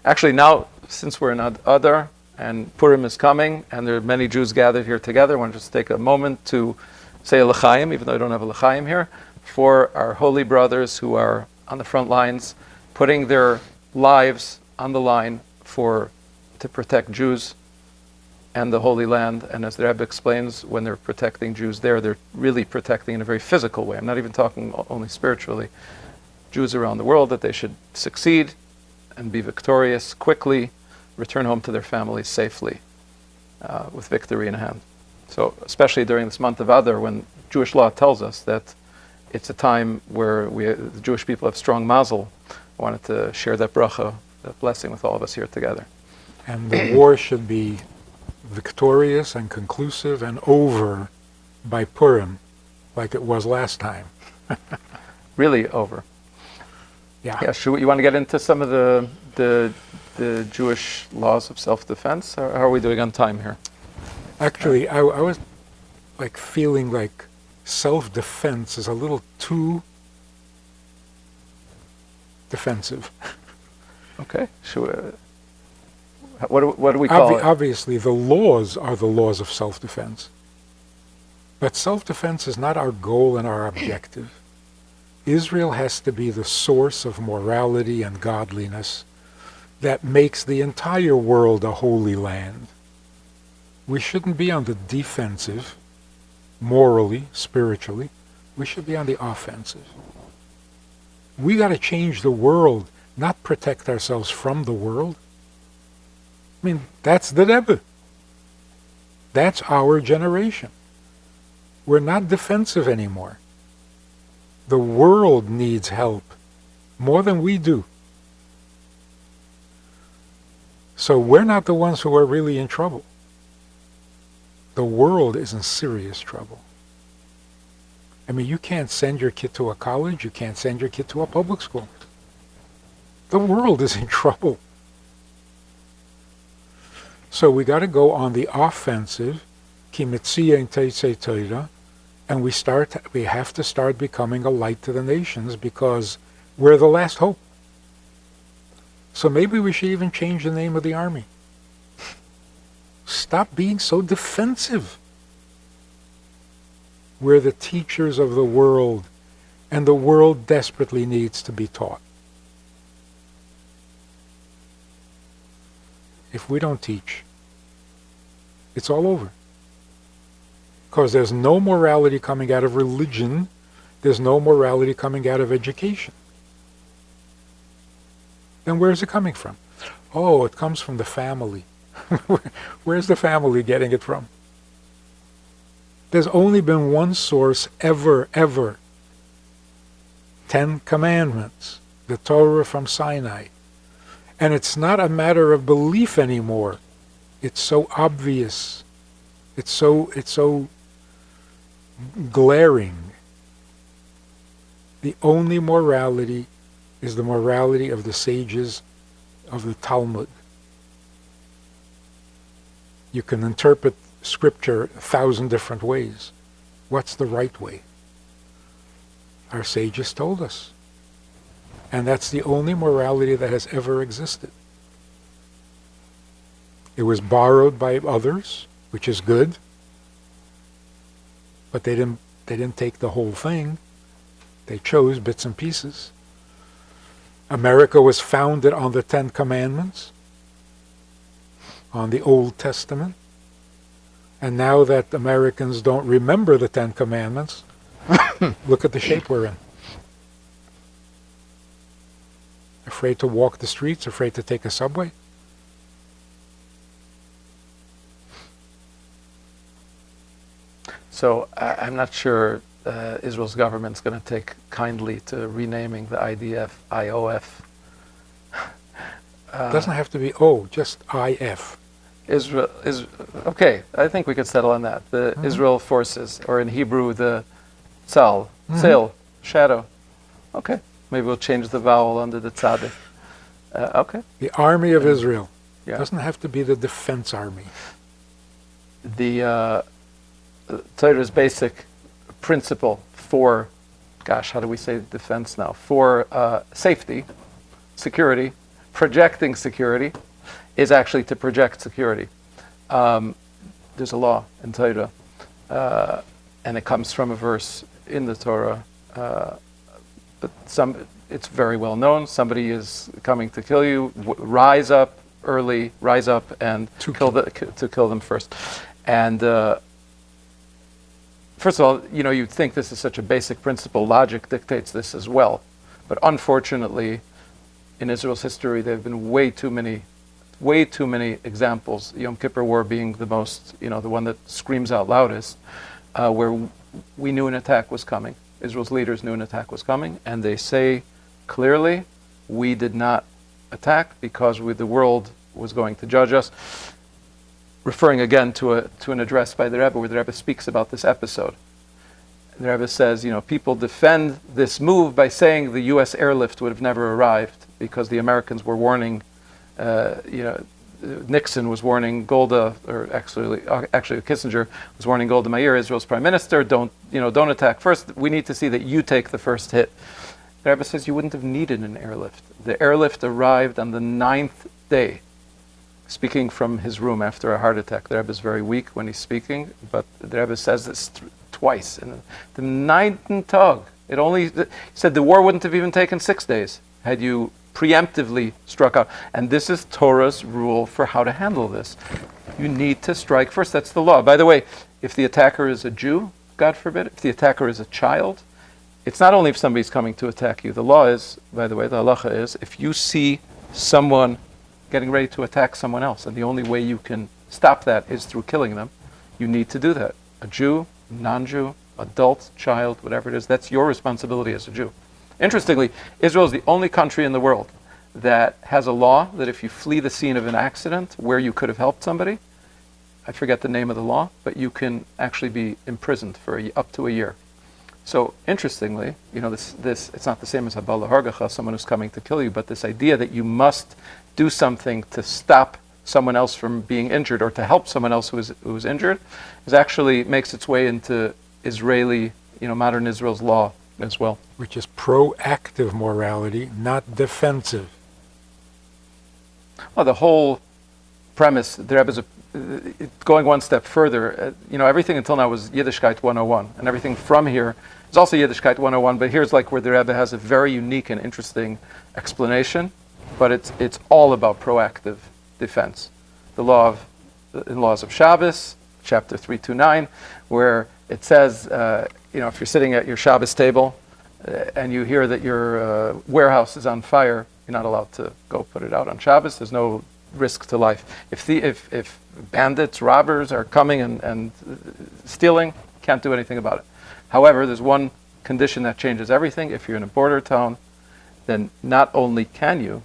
actually now, since we're in Adar, and Purim is coming, and there are many Jews gathered here together, I want to just take a moment to say a l'chaim, even though I don't have a l'chaim here, for our holy brothers who are on the front lines, putting their lives on the line to protect Jews and the Holy Land. And as the Rebbe explains, when they're protecting Jews there, they're really protecting in a very physical way. I'm not even talking only spiritually. Jews around the world, that they should succeed and be victorious quickly, return home to their families safely, with victory in hand. So especially during this month of Adar, when Jewish law tells us that it's a time where the Jewish people have strong mazel, I wanted to share that bracha, that blessing with all of us here together. And the war should be victorious and conclusive and over by Purim, like it was last time. Really over. Yeah. Yeah. You want to get into some of the Jewish laws of self-defense? How are we doing on time here? Actually, I was like feeling like self-defense is a little too defensive. Okay. What do we call it? Obviously, the laws are the laws of self-defense. But self-defense is not our goal and our objective. Israel has to be the source of morality and godliness that makes the entire world a holy land. We shouldn't be on the defensive, morally, spiritually. We should be on the offensive. We got to change the world, not protect ourselves from the world. I mean, that's the Rebbe. That's our generation. We're not defensive anymore. The world needs help more than we do. So we're not the ones who are really in trouble. The world is in serious trouble. I mean, you can't send your kid to a college, you can't send your kid to a public school. The world is in trouble. So we got to go on the offensive, ki mitzia in teisei Torah, and we have to start becoming a light to the nations because we're the last hope. So maybe we should even change the name of the army. Stop being so defensive. We're the teachers of the world, and the world desperately needs to be taught. If we don't teach, it's all over. Because there's no morality coming out of religion, there's no morality coming out of education. Then where's it coming from? Oh, it comes from the family. Where's the family getting it from? There's only been one source ever. 10 Commandments, the Torah from Sinai. And it's not a matter of belief anymore. It's so obvious. It's so glaring. The only morality is the morality of the sages of the Talmud. You can interpret scripture 1,000 different ways. What's the right way? Our sages told us. And that's the only morality that has ever existed. It was borrowed by others, which is good, but they didn't take the whole thing. They chose bits and pieces. America was founded on the 10 Commandments, on the Old Testament. And now that Americans don't remember the 10 Commandments, look at the shape we're in. Afraid to walk the streets, afraid to take a subway. So I'm not sure Israel's government's going to take kindly to renaming the IDF IOF. Doesn't have to be O, just IF. Israel is okay. I think we could settle on that. The Israel forces, or in Hebrew, the Tzal, Tzil, shadow. Okay, maybe we'll change the vowel under the tzaddik. Okay. The Army of Israel. It doesn't have to be the defense army. The Torah's basic principle for, gosh, how do we say defense now? For safety, security, projecting security, is actually to project security. There's a law in Torah, and it comes from a verse in the Torah, but it's very well known. Somebody is coming to kill you. Rise up early, rise up and to kill them first. And first of all, you'd think this is such a basic principle. Logic dictates this as well. But unfortunately, in Israel's history, there have been way too many examples, Yom Kippur War being the most, the one that screams out loudest, where we knew an attack was coming. Israel's leaders knew an attack was coming, and they say clearly, we did not attack because the world was going to judge us. Referring again to an address by the Rebbe, where the Rebbe speaks about this episode. The Rebbe says, people defend this move by saying the U.S. airlift would have never arrived because the Americans were warning, Nixon was warning Golda, or actually Kissinger was warning Golda Meir, Israel's prime minister, don't attack first. We need to see that you take the first hit. The Rebbe says you wouldn't have needed an airlift. The airlift arrived on the 9th day. Speaking from his room after a heart attack. The Rebbe is very weak when he's speaking, but the Rebbe says this twice. In the 9th tag, he said the war wouldn't have even taken 6 days had you preemptively struck out. And this is Torah's rule for how to handle this. You need to strike first. That's the law. By the way, if the attacker is a Jew, God forbid, if the attacker is a child, it's not only if somebody's coming to attack you. The law is, by the way, the halacha is, if you see someone getting ready to attack someone else, and the only way you can stop that is through killing them, you need to do that. A Jew, non-Jew, adult, child, whatever it is, that's your responsibility as a Jew. Interestingly, Israel is the only country in the world that has a law that if you flee the scene of an accident where you could have helped somebody, I forget the name of the law, but you can actually be imprisoned for up to a year. So interestingly, this it's not the same as Habal Hargacha, someone who's coming to kill you, but this idea that you must do something to stop someone else from being injured or to help someone else who is injured is actually makes its way into Israeli, modern Israel's law as well. Which is proactive morality, not defensive. Well, the whole premise, the Rebbe's going one step further. Everything until now was Yiddishkeit 101, and everything from here is also Yiddishkeit 101. But here's where the Rebbe has a very unique and interesting explanation. But it's all about proactive defense. The laws of Shabbos, chapter 329, where it says, if you're sitting at your Shabbos table and you hear that your warehouse is on fire, you're not allowed to go put it out on Shabbos. There's no risk to life. If bandits, robbers are coming and stealing, can't do anything about it. However, there's one condition that changes everything. If you're in a border town, then not only can you,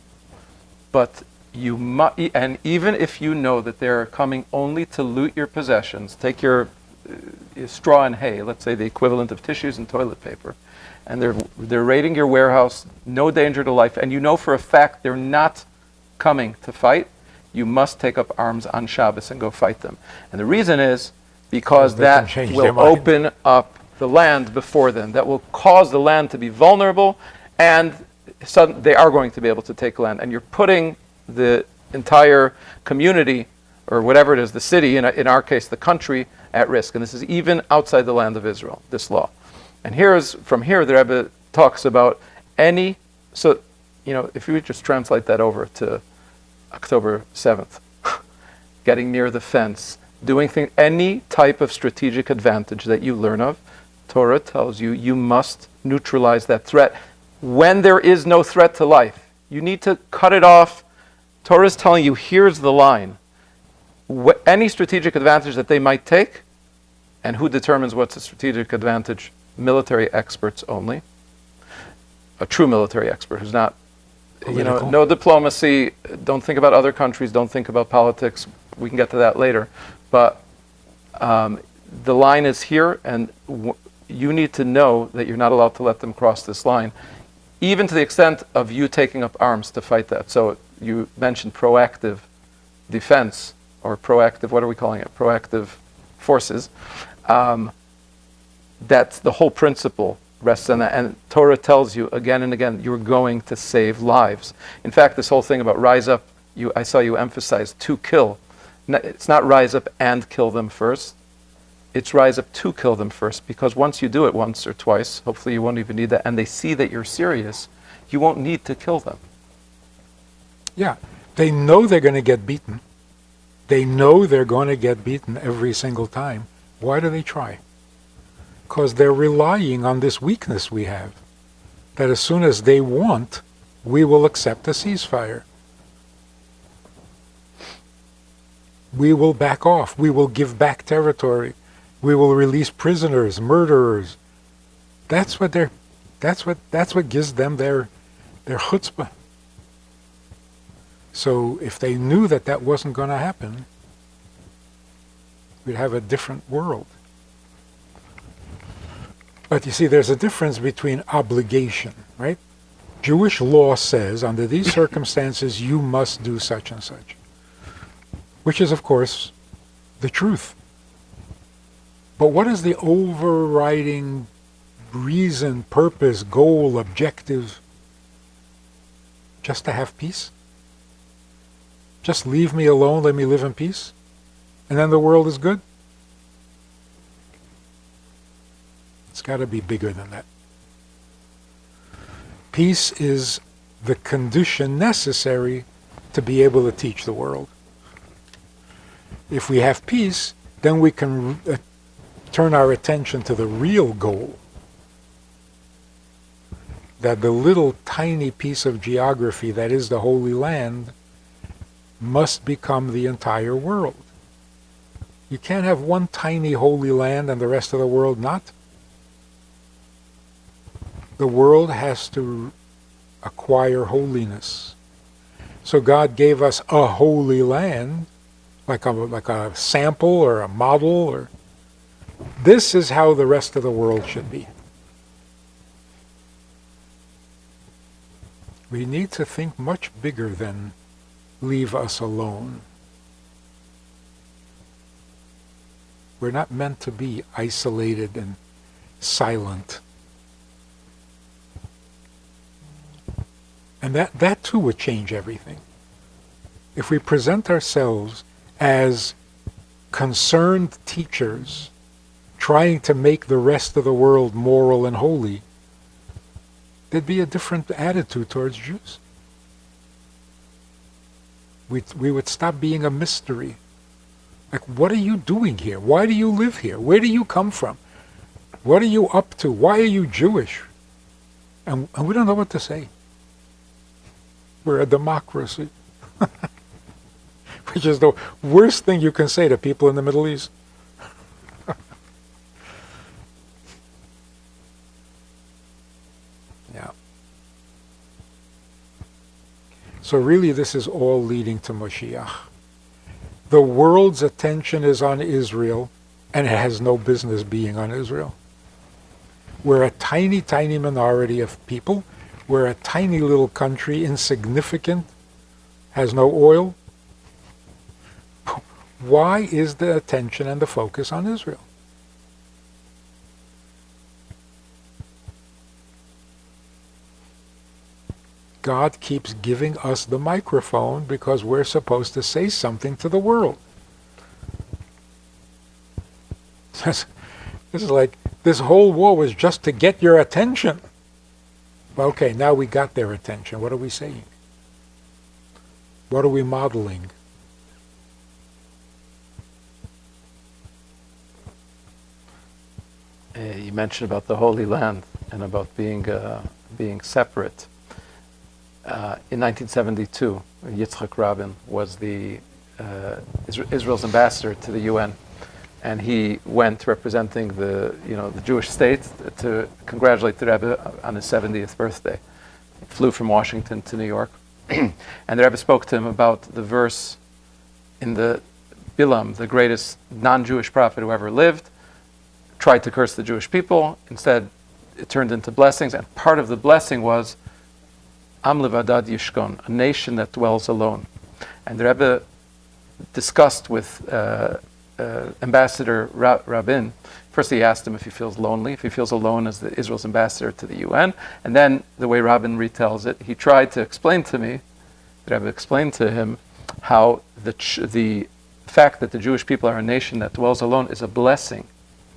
but you must, and even if you know that they're coming only to loot your possessions, take your straw and hay, let's say the equivalent of tissues and toilet paper, and they're raiding your warehouse, no danger to life, and you know for a fact they're not coming to fight, you must take up arms on Shabbos and go fight them. And the reason is because that will open up the land before them. That will cause the land to be vulnerable, and they are going to be able to take land. And you're putting the entire community, or whatever it is, the city, in our case, the country, at risk. And this is even outside the land of Israel, this law. And from here, the Rebbe talks about if you would just translate that over to October 7th, getting near the fence, doing any type of strategic advantage that you learn of, Torah tells you must neutralize that threat. When there is no threat to life, you need to cut it off. Torah is telling you, here's the line. Any strategic advantage that they might take, and who determines what's a strategic advantage? Military experts only. A true military expert who's not, no diplomacy, don't think about other countries, don't think about politics. We can get to that later. But the line is here, and you need to know that you're not allowed to let them cross this line, even to the extent of you taking up arms to fight that. So you mentioned proactive defense or proactive, what are we calling it? Proactive forces. That's the whole principle rests on that. And Torah tells you again and again, you're going to save lives. In fact, this whole thing about rise up, I saw you emphasize to kill. It's not rise up and kill them first. It's rise up to kill them first, because once you do it once or twice, hopefully you won't even need that, and they see that you're serious, you won't need to kill them. Yeah, they know they're going to get beaten. They know they're going to get beaten every single time. Why do they try? Because they're relying on this weakness we have, that as soon as they want, we will accept a ceasefire. We will back off. We will give back territory. We will release prisoners, murderers. That's what gives them their chutzpah. So if they knew that that wasn't going to happen, we'd have a different world. But you see, there's a difference between obligation, right? Jewish law says, under these circumstances, you must do such and such, which is, of course, the truth. But what is the overriding reason, purpose, goal, objective? Just to have peace? Just leave me alone, let me live in peace, and then the world is good? It's got to be bigger than that. Peace is the condition necessary to be able to teach the world. If we have peace, then we can turn our attention to the real goal. That the little tiny piece of geography that is the Holy Land must become the entire world. You can't have one tiny Holy Land and the rest of the world not. The world has to acquire holiness. So God gave us a holy land, like a sample or a model, or this is how the rest of the world should be. We need to think much bigger than leave us alone. We're not meant to be isolated and silent. And that too would change everything. If we present ourselves as concerned teachers trying to make the rest of the world moral and holy, there'd be a different attitude towards Jews. We would stop being a mystery. Like, what are you doing here? Why do you live here? Where do you come from? What are you up to? Why are you Jewish? And we don't know what to say. We're a democracy. Which is the worst thing you can say to people in the Middle East. Yeah. So really this is all leading to Moshiach. The world's attention is on Israel, and it has no business being on Israel. We're a tiny, tiny minority of people. We're a tiny little country, insignificant, has no oil. Why is the attention and the focus on Israel? God keeps giving us the microphone because we're supposed to say something to the world. This is like, this whole war was just to get your attention. Okay, now we got their attention. What are we saying? What are we modeling? You mentioned about the Holy Land and about being separate. In 1972, Yitzhak Rabin was Israel's ambassador to the UN, and he went representing the Jewish state to congratulate the Rebbe on his 70th birthday. He flew from Washington to New York, and the Rebbe spoke to him about the verse in the Bilam, the greatest non-Jewish prophet who ever lived, tried to curse the Jewish people. Instead, it turned into blessings, and part of the blessing was Am levadad yishkon, a nation that dwells alone. And the Rebbe discussed with Ambassador Rabin. First, he asked him if he feels lonely, if he feels alone as Israel's ambassador to the UN. And then, the way Rabin retells it, he tried to explain to me, the Rebbe explained to him, how the fact that the Jewish people are a nation that dwells alone is a blessing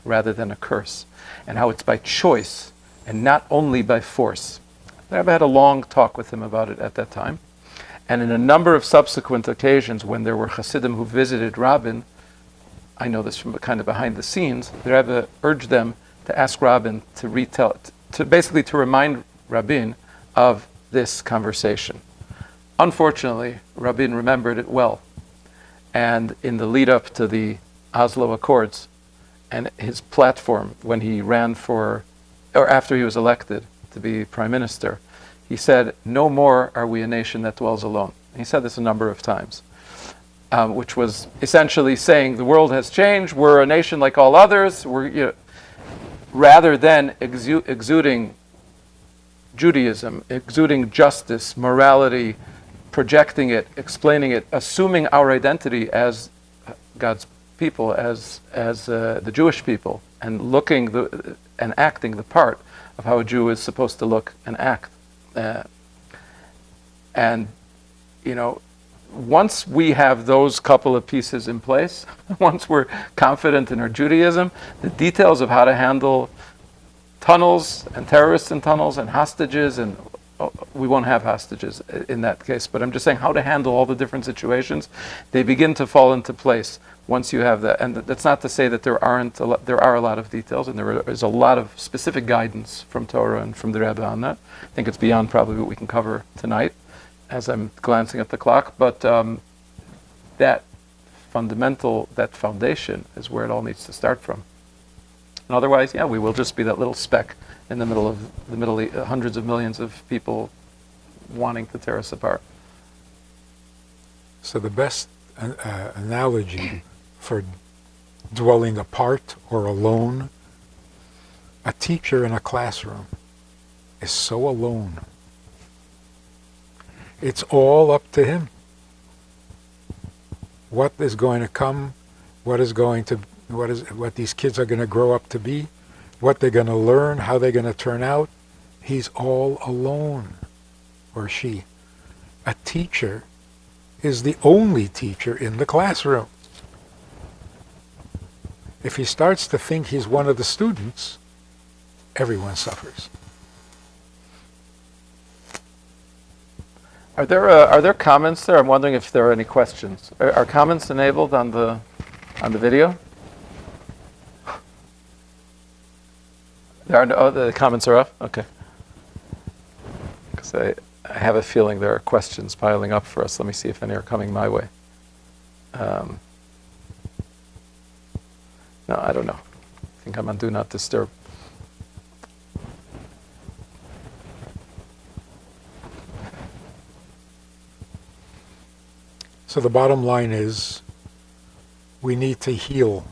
rather than a curse, and how it's by choice and not only by force. The Rebbe had a long talk with him about it at that time. And in a number of subsequent occasions when there were Hasidim who visited Rabin, I know this from kind of behind the scenes, the Rebbe urged them to ask Rabin to retell, to remind Rabin of this conversation. Unfortunately, Rabin remembered it well. And in the lead up to the Oslo Accords and his platform when he ran for, or after he was elected to be prime minister, he said, "No more are we a nation that dwells alone." And he said this a number of times, which was essentially saying the world has changed, we're a nation like all others, rather than exuding Judaism, exuding justice, morality, projecting it, explaining it, assuming our identity as God's people, as the Jewish people, and looking and acting the part of how a Jew is supposed to look and act. And once we have those couple of pieces in place, once we're confident in our Judaism, the details of how to handle tunnels and terrorists in tunnels and hostages, and we won't have hostages in that case, but I'm just saying how to handle all the different situations, they begin to fall into place once you have that. And that's not to say that there are a lot of details, and there is a lot of specific guidance from Torah and from the Rebbe on that. I think it's beyond probably what we can cover tonight as I'm glancing at the clock, but that foundation is where it all needs to start from. And otherwise, we will just be that little speck in the middle of hundreds of millions of people wanting to tear us apart. So the best analogy for dwelling apart or alone, a teacher in a classroom is so alone. It's all up to him. What is going to come, what these kids are going to grow up to be, what they're going to learn, how they're going to turn out. He's all alone, or she. A teacher is the only teacher in the classroom. If he starts to think he's one of the students, everyone suffers. Are there comments there? I'm wondering if there are any questions. Are comments enabled on the video? There are no. The comments are up. Okay. Because I have a feeling there are questions piling up for us. Let me see if any are coming my way. No, I don't know. I think I'm on Do Not Disturb. So the bottom line is, we need to heal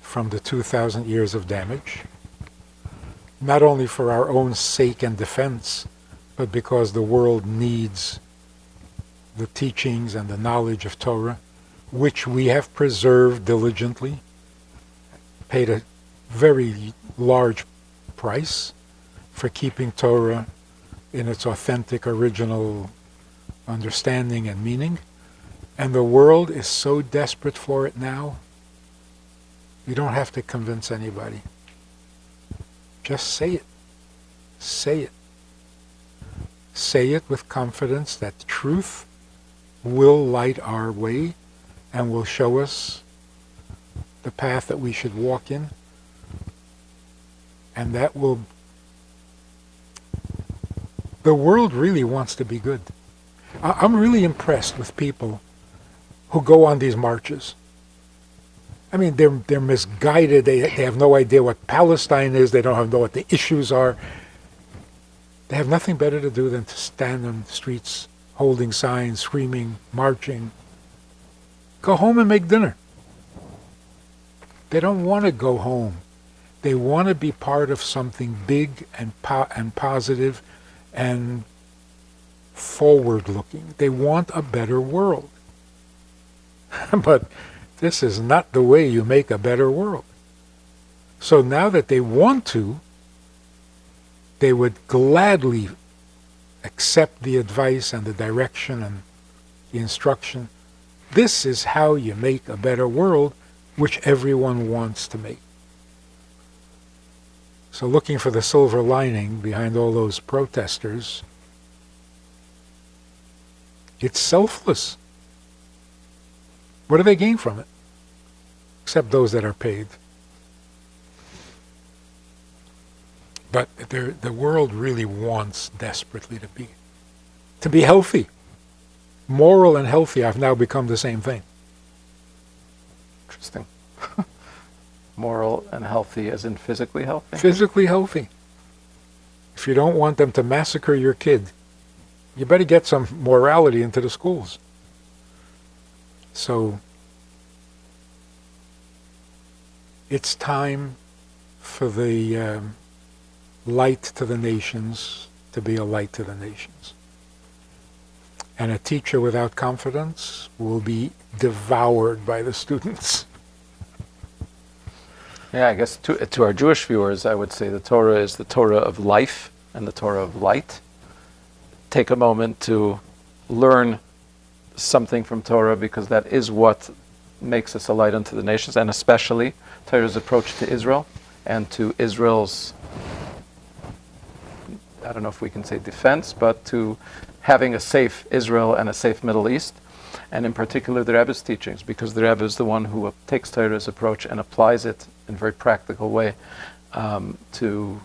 from the 2,000 years of damage, not only for our own sake and defense, but because the world needs the teachings and the knowledge of Torah, which we have preserved diligently, paid a very large price for keeping Torah in its authentic, original understanding and meaning. And the world is so desperate for it now, you don't have to convince anybody. Just say it. Say it. Say it with confidence that truth will light our way and will show us the path that we should walk in. And that will... The world really wants to be good. I'm really impressed with people who go on these marches. I mean, they're misguided. They have no idea what Palestine is. They don't know what the issues are. They have nothing better to do than to stand on the streets, holding signs, screaming, marching. Go home and make dinner. They don't want to go home. They want to be part of something big and positive and forward-looking. They want a better world. but this is not the way you make a better world. So now that they want to, they would gladly accept the advice and the direction and the instruction. This is how you make a better world, which everyone wants to make. So looking for the silver lining behind all those protesters, it's selfless. What do they gain from it? Except those that are paid. But the world really wants desperately to be healthy. Moral and healthy have now become the same thing. Interesting. Moral and healthy as in physically healthy? Physically healthy. If you don't want them to massacre your kid, you better get some morality into the schools. So it's time for the light to the nations to be a light to the nations. And a teacher without confidence will be devoured by the students. Yeah, I guess to our Jewish viewers, I would say the Torah is the Torah of life and the Torah of light. Take a moment to learn something from Torah, because that is what makes us a light unto the nations, and especially Torah's approach to Israel and to Israel's, I don't know if we can say defense, but to having a safe Israel and a safe Middle East, and in particular the Rebbe's teachings, because the Rebbe is the one who takes Torah's approach and applies it in a very practical way to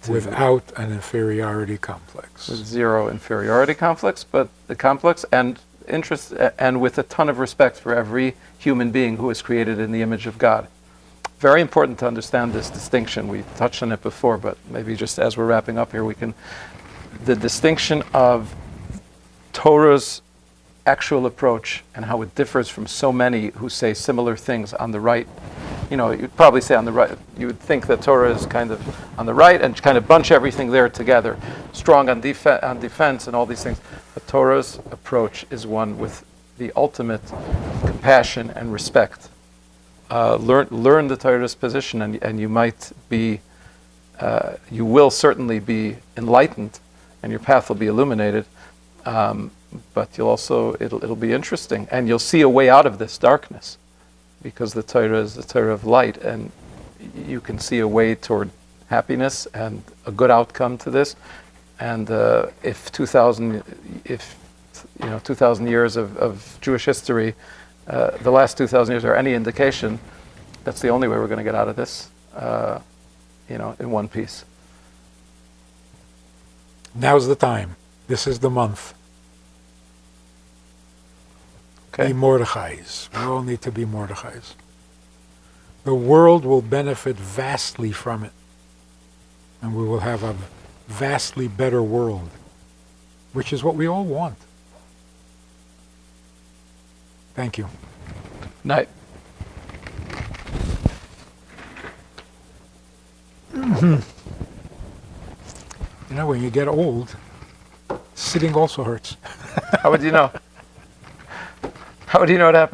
without an inferiority complex. With zero inferiority complex, but the complex and interest, and with a ton of respect for every human being who is created in the image of God. Very important to understand this distinction. We touched on it before, but maybe just as we're wrapping up here, the distinction of Torah's actual approach and how it differs from so many who say similar things on the right. You know, you'd probably say on the right, you would think that Torah is kind of on the right and kind of bunch everything there together, strong on defense and all these things. But Torah's approach is one with the ultimate compassion and respect. Learn the Torah's position, and you might be, you will certainly be enlightened, and your path will be illuminated. But you'll also, it'll be interesting, and you'll see a way out of this darkness, because the Torah is the Torah of light, and you can see a way toward happiness and a good outcome to this. And if 2,000 years of Jewish history, the last 2,000 years are any indication, that's the only way we're going to get out of this, in one piece. Now's the time. This is the month. Okay. Be Mordechais. We all need to be Mordechais. The world will benefit vastly from it, and we will have a vastly better world, which is what we all want. Thank you. Night. You know, when you get old, sitting also hurts. How would you know? How would you know it happened?